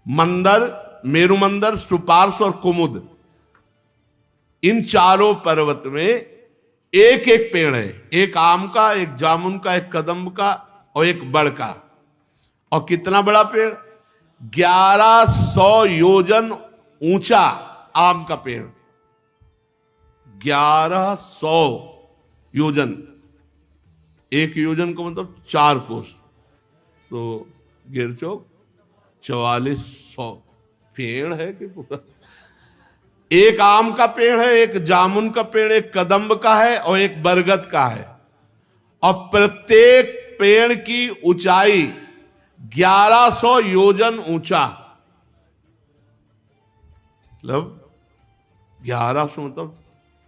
मंदर, मेरुमंदर, सुपार्श और कुमुद, इन चारों पर्वत में एक एक पेड़ है। एक आम का, एक जामुन का, एक कदम का और एक बड़ का। और कितना बड़ा पेड़? 1100 योजन ऊंचा आम का पेड़। 1100 योजन, एक योजन का मतलब 4 कोस, तो गिरचौक 4400 पेड़ है कि पूरा। एक आम का पेड़ है, एक जामुन का पेड़, एक कदम्ब का है और एक बरगद का है। और प्रत्येक पेड़ की ऊंचाई 1100 योजन ऊंचा, मतलब 1100 मतलब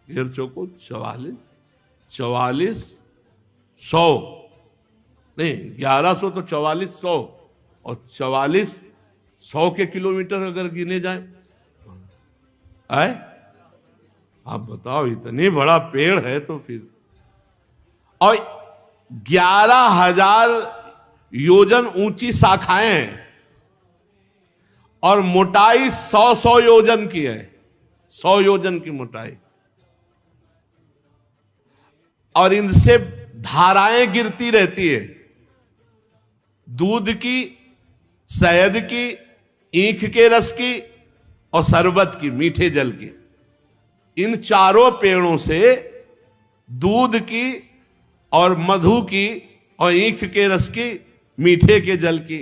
घेर चौको 4400 नहीं, 1100 तो 4400 और 4400 के किलोमीटर अगर गिने जाए, आए आप बताओ, इतनी बड़ा पेड़ है तो फिर। और 11,000 योजन ऊंची शाखाएं हैं। और मोटाई 100 योजन की है, 100 योजन की मोटाई। और इनसे धाराएं गिरती रहती है, दूध की, शहद की, ईख के रस की और शरबत की, मीठे जल की। इन चारों पेड़ों से दूध की और मधु की और ईख के रस की, मीठे के जल की।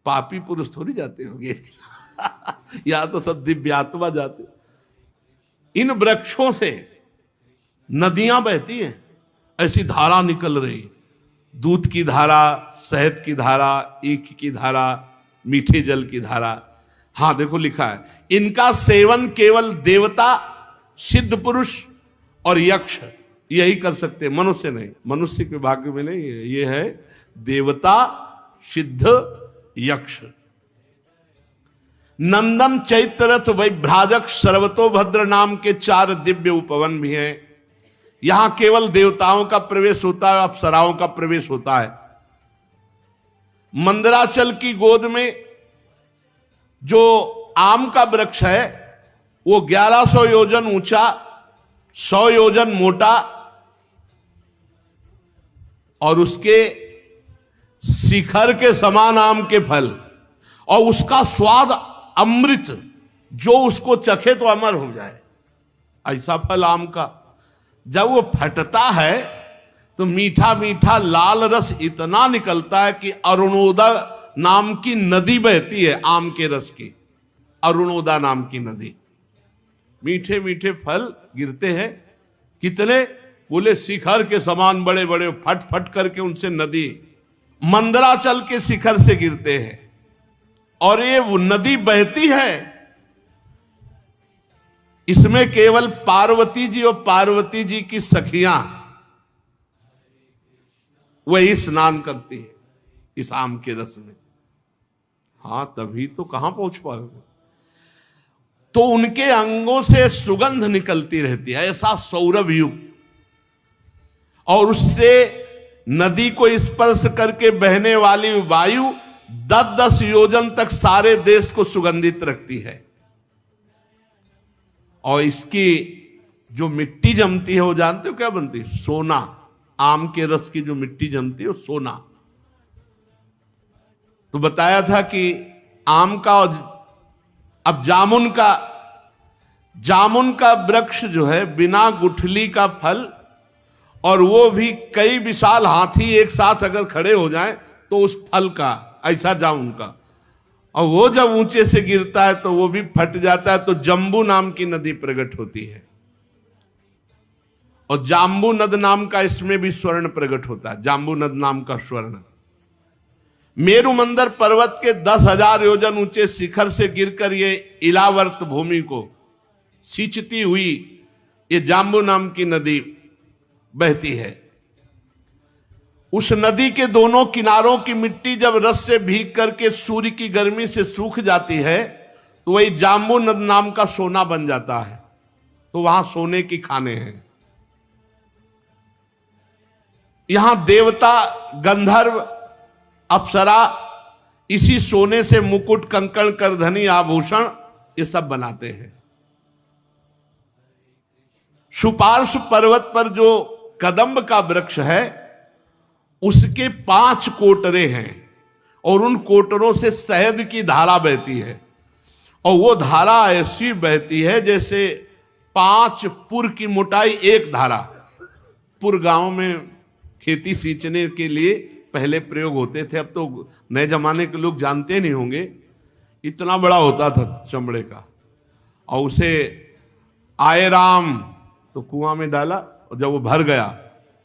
पापी पुरुष थोड़ी जाते होंगे या तो सब दिव्यात्मा जाते। इन वृक्षों से नदियां बहती हैं, ऐसी धारा निकल रही, दूध की धारा, शहद की धारा, ईख की धारा, मीठे जल की धारा। हाँ देखो लिखा है, इनका सेवन केवल देवता, सिद्ध पुरुष और यक्ष यही कर सकते, मनुष्य नहीं। मनुष्य के भाग्य में नहीं है, ये है देवता, सिद्ध, यक्ष। नंदन, चैत्ररथ, वैभ्राजक, सर्वतोभद्र नाम के 4 दिव्य उपवन भी हैं। यहां केवल देवताओं का प्रवेश होता है, अप्सराओं का प्रवेश होता है। मंदराचल की गोद में जो आम का वृक्ष है वो 1100 योजन ऊंचा, 100 योजन मोटा और उसके शिखर के समान आम के फल, और उसका स्वाद अमृत, जो उसको चखे तो अमर हो जाए, ऐसा फल आम का। जब वो फटता है तो मीठा मीठा लाल रस इतना निकलता है कि अरुणोदा नाम की नदी बहती है, आम के रस की, अरुणोदा नाम की नदी। मीठे मीठे फल गिरते हैं, कितने? बोले शिखर के समान बड़े बड़े, फट फट करके उनसे नदी मंदराचल के शिखर से गिरते हैं। और ये वो नदी बहती है, इसमें केवल पार्वती जी और पार्वती जी की सखियां वही स्नान करती है इस आम के रस में। हाँ तभी तो कहां पहुंच पाओगे। तो उनके अंगों से सुगंध निकलती रहती है, ऐसा सौरभ युक्त, और उससे नदी को स्पर्श करके बहने वाली वायु 10-10 योजन तक सारे देश को सुगंधित रखती है। और इसकी जो मिट्टी जमती है वो जानते हो क्या बनती है? सोना। आम के रस की जो मिट्टी जमती है वो सोना। तो बताया था कि आम का और अब जामुन का वृक्ष जो है बिना गुठली का फल, और वो भी कई विशाल हाथी एक साथ अगर खड़े हो जाएं तो उस फल का, ऐसा जामुन का, और वो जब ऊंचे से गिरता है तो वो भी फट जाता है, तो जम्बू नाम की नदी प्रकट होती है। और जाम्बू नद नाम का इसमें भी स्वर्ण प्रकट होता है, जाम्बू नद नाम का स्वर्ण। मेरु मंदर पर्वत के 10,000 योजन ऊंचे शिखर से गिरकर ये इलावर्त भूमि को सींचती हुई ये जाम्बू नाम की नदी बहती है। उस नदी के दोनों किनारों की मिट्टी जब रस से भीग करके सूर्य की गर्मी से सूख जाती है तो वही जाम्बू नद नाम का सोना बन जाता है। तो वहां सोने की खाने हैं। यहां देवता, गंधर्व, अप्सरा इसी सोने से मुकुट, कंकण, करधनी, आभूषण ये सब बनाते हैं। सुपार्श्व पर्वत पर जो कदम्ब का वृक्ष है उसके 5 कोटरे हैं, और उन कोटरों से शहद की धारा बहती है। और वो धारा ऐसी बहती है जैसे 5 पुर की मोटाई एक धारा। पुर गांव में खेती सींचने के लिए पहले प्रयोग होते थे, अब तो नए जमाने के लोग जानते नहीं होंगे। इतना बड़ा होता था चमड़े का, और उसे आए राम तो कुआं में डाला, और जब वो भर गया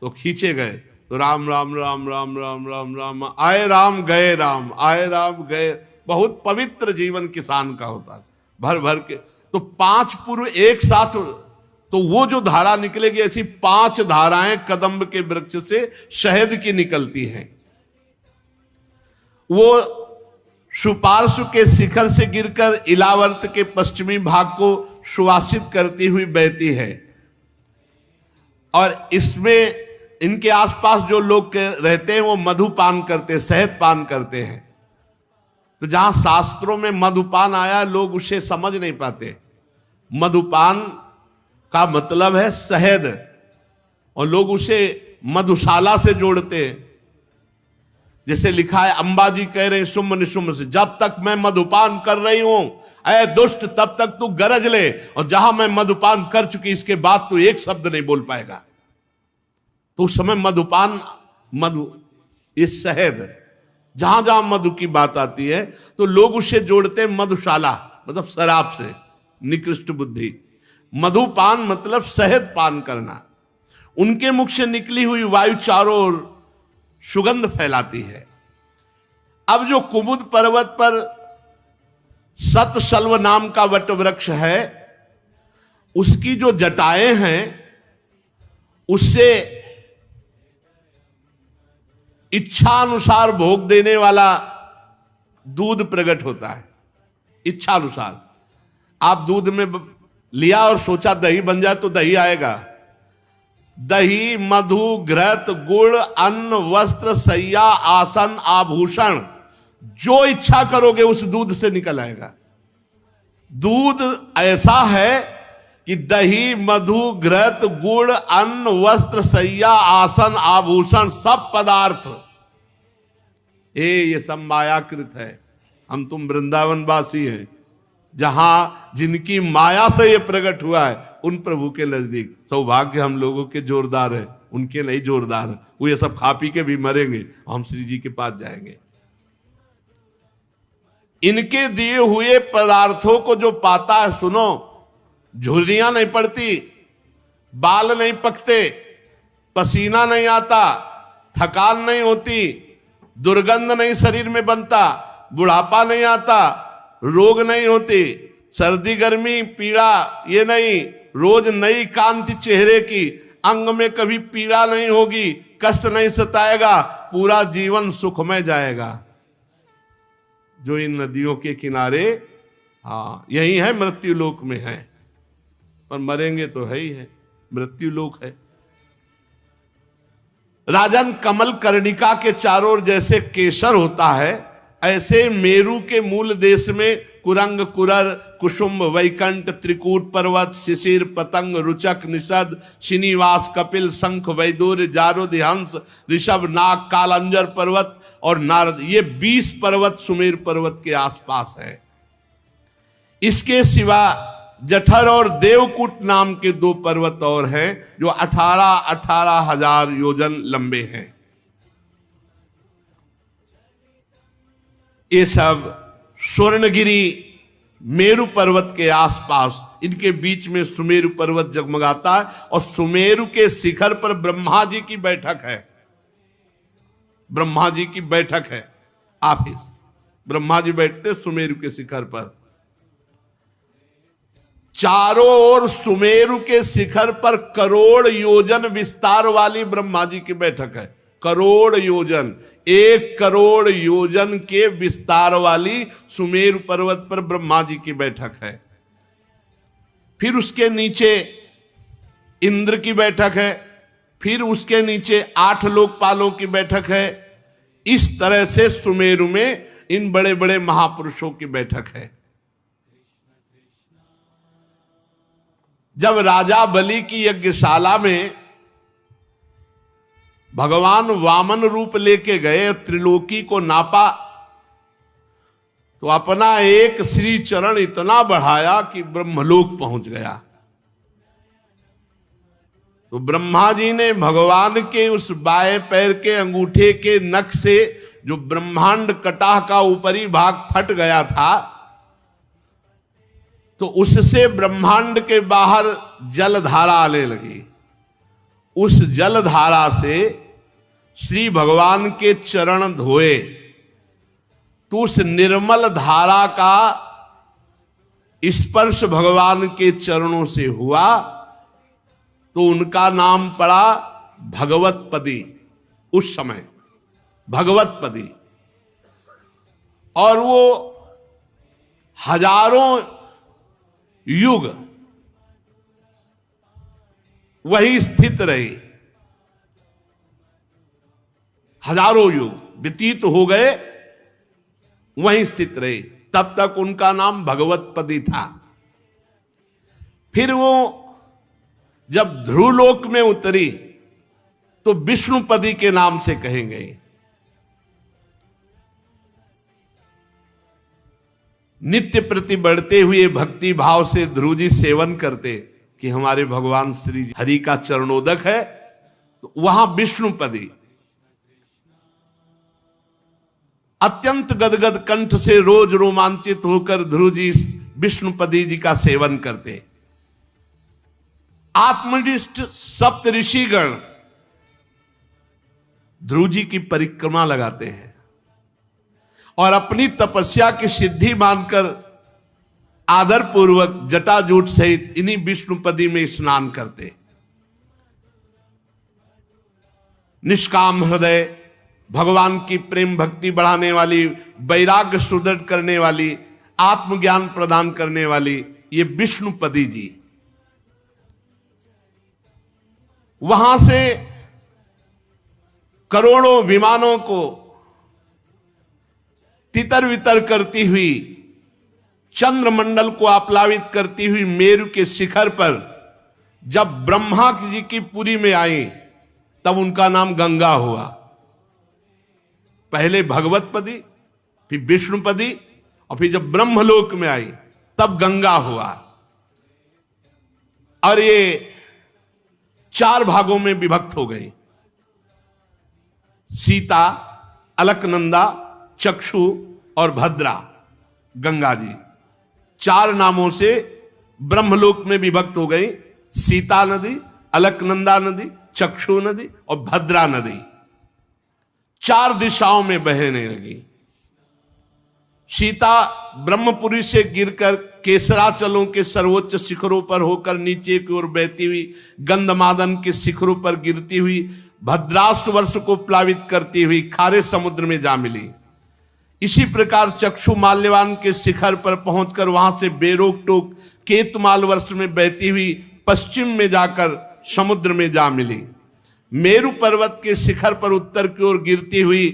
तो खींचे गए, तो राम राम राम राम राम राम राम, आए राम गए राम, आए राम गए। बहुत पवित्र जीवन किसान का होता है, भर भर के। तो 5 पुर एक साथ, तो वो जो धारा निकलेगी, ऐसी 5 धाराएं कदम्ब के वृक्ष से शहद की निकलती हैं। वो सुपार्श्व के शिखर से गिरकर इलावर्त के पश्चिमी भाग को सुवासित करती हुई बहती है। और इसमें इनके आसपास जो लोग रहते हैं वो मधु पान करते हैं, शहद पान करते हैं। तो जहां शास्त्रों में मधुपान आया, लोग उसे समझ नहीं पाते। मधुपान का मतलब है शहद, और लोग उसे मधुशाला से जोड़ते हैं। जैसे लिखा है, अंबाजी कह रहे हैं शुम्भ निशुम्भ से, जब तक मैं मधुपान कर रही हूं ऐ दुष्ट, तब तक तू गरज ले, और जहां मैं मधुपान कर चुकी इसके बाद तू एक शब्द नहीं बोल पाएगा। तो उस समय मधुपान, मधु, इस शहद, जहां जहां मधु की बात आती है तो लोग उसे जोड़ते हैं मधुशाला, मतलब शराब से, निकृष्ट बुद्धि। मधुपान मतलब शहद पान करना। उनके मुख से निकली हुई वायु चारों ओर सुगंध फैलाती है। अब जो कुमुद पर्वत पर सतशल्व नाम का वट वृक्ष है, उसकी जो जटाएं हैं उससे इच्छा अनुसार भोग देने वाला दूध प्रकट होता है। इच्छा अनुसार आप दूध में लिया और सोचा दही बन जाए तो दही आएगा। दही, मधु, घृत, गुड़, अन्न, वस्त्र, सैया, आसन, आभूषण, जो इच्छा करोगे उस दूध से निकल आएगा। दूध ऐसा है कि दही, मधु, घृत, गुड़, अन्न, वस्त्र, सैया, आसन, आभूषण, सब पदार्थ ये सब मायाकृत है। हम तुम वृंदावन वासी हैं, जहां जिनकी माया से ये प्रकट हुआ है, उन प्रभु के नजदीक सौभाग्य हम लोगों के जोरदार है, उनके नहीं जोरदार है। वो ये सब खा पी के भी मरेंगे, हम श्री जी के पास जाएंगे। इनके दिए हुए पदार्थों को जो पाता है, सुनो, झुर्रियां नहीं पड़ती, बाल नहीं पकते, पसीना नहीं आता, थकान नहीं होती, दुर्गंध नहीं शरीर में बनता, बुढ़ापा नहीं आता, रोग नहीं होती, सर्दी गर्मी पीड़ा ये नहीं, रोज नई कांति चेहरे की, अंग में कभी पीड़ा नहीं होगी, कष्ट नहीं सताएगा, पूरा जीवन सुखमय जाएगा। जो इन नदियों के किनारे, हाँ, यही है, मृत्यु लोक में है, पर मरेंगे तो है ही है, मृत्यु लोक है। राजन, कमल कर्णिका के चारों ओर जैसे केसर होता है, ऐसे मेरु के मूल देश में कुरंग, कुरर, कुसुम, वैकंठ, त्रिकूट पर्वत, शिशिर, पतंग, रुचक, निषद, श्रीनिवास, कपिल, शंख, वैदूर्य, जारुद, हंस, ऋषभ, नाग, कालंजर पर्वत और नारद, ये 20 पर्वत सुमेर पर्वत के आसपास है। इसके सिवा जठर और देवकूट नाम के 2 पर्वत और हैं, जो 18 हजार योजन लंबे हैं। ये सब स्वर्णगिरी मेरु पर्वत के आसपास, इनके बीच में सुमेरु पर्वत जगमगाता है, और सुमेरु के शिखर पर ब्रह्मा जी की बैठक है। ब्रह्मा जी की बैठक है, ऑफिस, ब्रह्मा जी बैठते सुमेरु के शिखर पर। चारों ओर सुमेरु के शिखर पर करोड़ योजन विस्तार वाली ब्रह्मा जी की बैठक है। करोड़ योजन, 1 करोड़ योजन के विस्तार वाली सुमेरु पर्वत पर ब्रह्मा जी की बैठक है। फिर उसके नीचे इंद्र की बैठक है, फिर उसके नीचे 8 लोकपालों की बैठक है। इस तरह से सुमेरु में इन बड़े बड़े महापुरुषों की बैठक है। जब राजा बलि की यज्ञशाला में भगवान वामन रूप लेके गए, त्रिलोकी को नापा, तो अपना एक श्री चरण इतना बढ़ाया कि ब्रह्मलोक पहुंच गया। तो ब्रह्मा जी ने भगवान के उस बाएं पैर के अंगूठे के नख से जो ब्रह्मांड कटाह का ऊपरी भाग फट गया था, तो उससे ब्रह्मांड के बाहर जलधारा आने लगी। उस जलधारा से श्री भगवान के चरण धोए, तो उस निर्मल धारा का स्पर्श भगवान के चरणों से हुआ, तो उनका नाम पड़ा भगवतपदी। उस समय भगवतपदी, और वो हजारों युग वही स्थित रहे। हजारों युग व्यतीत हो गए, वहीं स्थित रहे। तब तक उनका नाम भगवतपदी था। फिर वो जब ध्रुवलोक में उतरी तो विष्णुपदी के नाम से कहे गए। नित्य प्रति बढ़ते हुए भक्ति भाव से ध्रुव जी सेवन करते कि हमारे भगवान श्री हरि का चरणोदक है, तो वहां विष्णुपदी अत्यंत गदगद कंठ से रोज रोमांचित होकर ध्रुव जी विष्णुपदी जी का सेवन करते। आत्मनिष्ठ सप्त ऋषिगण ध्रुव जी की परिक्रमा लगाते हैं और अपनी तपस्या की सिद्धि मानकर आदर पूर्वक जटाजूट सहित इन्हीं विष्णुपदी में स्नान करते। निष्काम हृदय, भगवान की प्रेम भक्ति बढ़ाने वाली, वैराग्य सुदृढ़ करने वाली, आत्मज्ञान प्रदान करने वाली ये विष्णुपदी जी वहां से करोड़ों विमानों को तितर वितर करती हुई, चंद्रमंडल को आप्लावित करती हुई मेरु के शिखर पर जब ब्रह्मा जी की पुरी में आई तब उनका नाम गंगा हुआ। पहले भगवतपदी, फिर विष्णुपदी, और फिर जब ब्रह्मलोक में आई तब गंगा हुआ। और ये 4 भागों में विभक्त हो गई। सीता, अलकनंदा, चक्षु और भद्रा, गंगा जी 4 नामों से ब्रह्मलोक में विभक्त हो गई। सीता नदी, अलकनंदा नदी, चक्षु नदी और भद्रा नदी 4 दिशाओं में बहने लगी। सीता ब्रह्मपुरी से गिरकर केसराचलों के सर्वोच्च शिखरों पर होकर नीचे की ओर बहती हुई गंधमादन के शिखरों पर गिरती हुई भद्रासवर्ष को प्लावित करती हुई खारे समुद्र में जा मिली। इसी प्रकार चक्षु माल्यवान के शिखर पर पहुंचकर वहां से बेरोक टोक केतुमाल वर्ष में बहती हुई पश्चिम में जाकर समुद्र में जा मिली। मेरु पर्वत के शिखर पर उत्तर की ओर गिरती हुई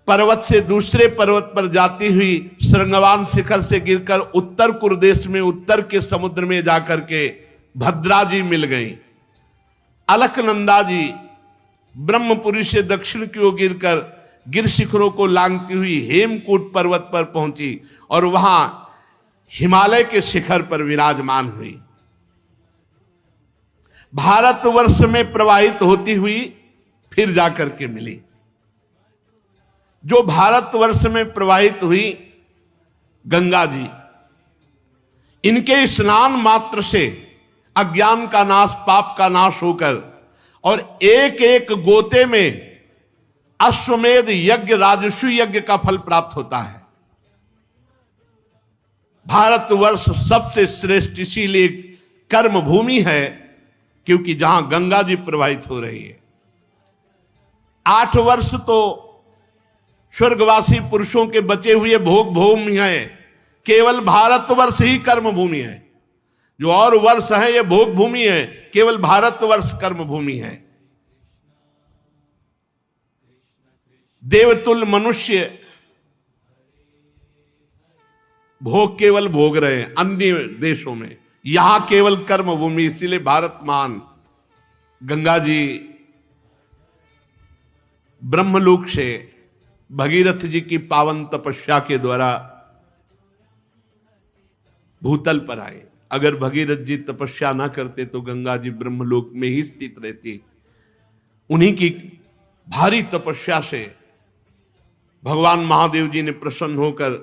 पर्वत से दूसरे पर्वत पर जाती हुई श्रृंगवान शिखर से गिरकर उत्तर कुरुदेश में उत्तर के समुद्र में जाकर के भद्रा जी मिल गई। अलकनंदा जी ब्रह्मपुरी से दक्षिण की ओर गिरकर गिर शिखरों को लांघती हुई हेमकूट पर्वत पर पहुंची और वहां हिमालय के शिखर पर विराजमान हुई। भारतवर्ष में प्रवाहित होती हुई फिर जाकर के मिली। जो भारतवर्ष में प्रवाहित हुई गंगा जी, इनके स्नान मात्र से अज्ञान का नाश, पाप का नाश होकर और एक एक गोते में अश्वमेध यज्ञ, राजस्व यज्ञ का फल प्राप्त होता है। भारतवर्ष सबसे श्रेष्ठ इसीलिए कर्म भूमि है क्योंकि जहां गंगा जी प्रवाहित हो रही है। 8 वर्ष तो स्वर्गवासी पुरुषों के बचे हुए भोग भूमि है, केवल भारतवर्ष ही कर्म भूमि है। जो और वर्ष है ये भोग भूमि है, केवल भारतवर्ष कर्म भूमि है। देवतुल्य मनुष्य भोग केवल भोग रहे हैं अन्य देशों में, यहां केवल कर्म भूमि। इसीलिए भारत महान। गंगा जी ब्रह्मलोक से भगीरथ जी की पावन तपस्या के द्वारा भूतल पर आए। अगर भगीरथ जी तपस्या ना करते तो गंगा जी ब्रह्मलोक में ही स्थित रहती। उन्हीं की भारी तपस्या से भगवान महादेव जी ने प्रसन्न होकर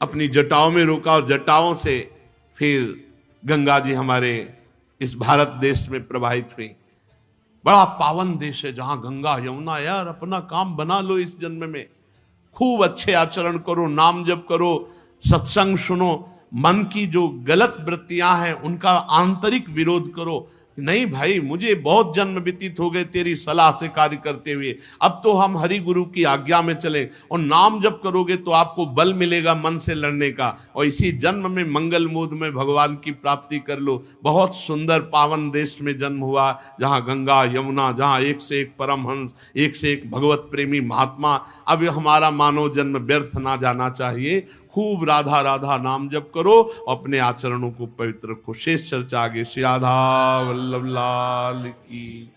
अपनी जटाओं में रोका और जटाओं से फिर गंगा जी हमारे इस भारत देश में प्रवाहित हुई। बड़ा पावन देश है जहां गंगा यमुना। यार अपना काम बना लो इस जन्म में, खूब अच्छे आचरण करो, नाम जप करो, सत्संग सुनो, मन की जो गलत वृत्तियां हैं उनका आंतरिक विरोध करो। नहीं भाई, मुझे बहुत जन्म व्यतीत हो गए तेरी सलाह से कार्य करते हुए, अब तो हम हरि गुरु की आज्ञा में चले, और नाम जप करोगे तो आपको बल मिलेगा मन से लड़ने का, और इसी जन्म में मंगल मूड में भगवान की प्राप्ति कर लो। बहुत सुंदर पावन देश में जन्म हुआ, जहाँ गंगा यमुना, जहाँ एक से एक परमहंस, एक से एक भगवत प्रेमी महात्मा। अब हमारा मानव जन्म व्यर्थ ना जाना चाहिए। खूब राधा राधा नाम जप करो, अपने आचरणों को पवित्र रखो। शेष चर्चा आगे। श्री राधा वल्लभ लाल की।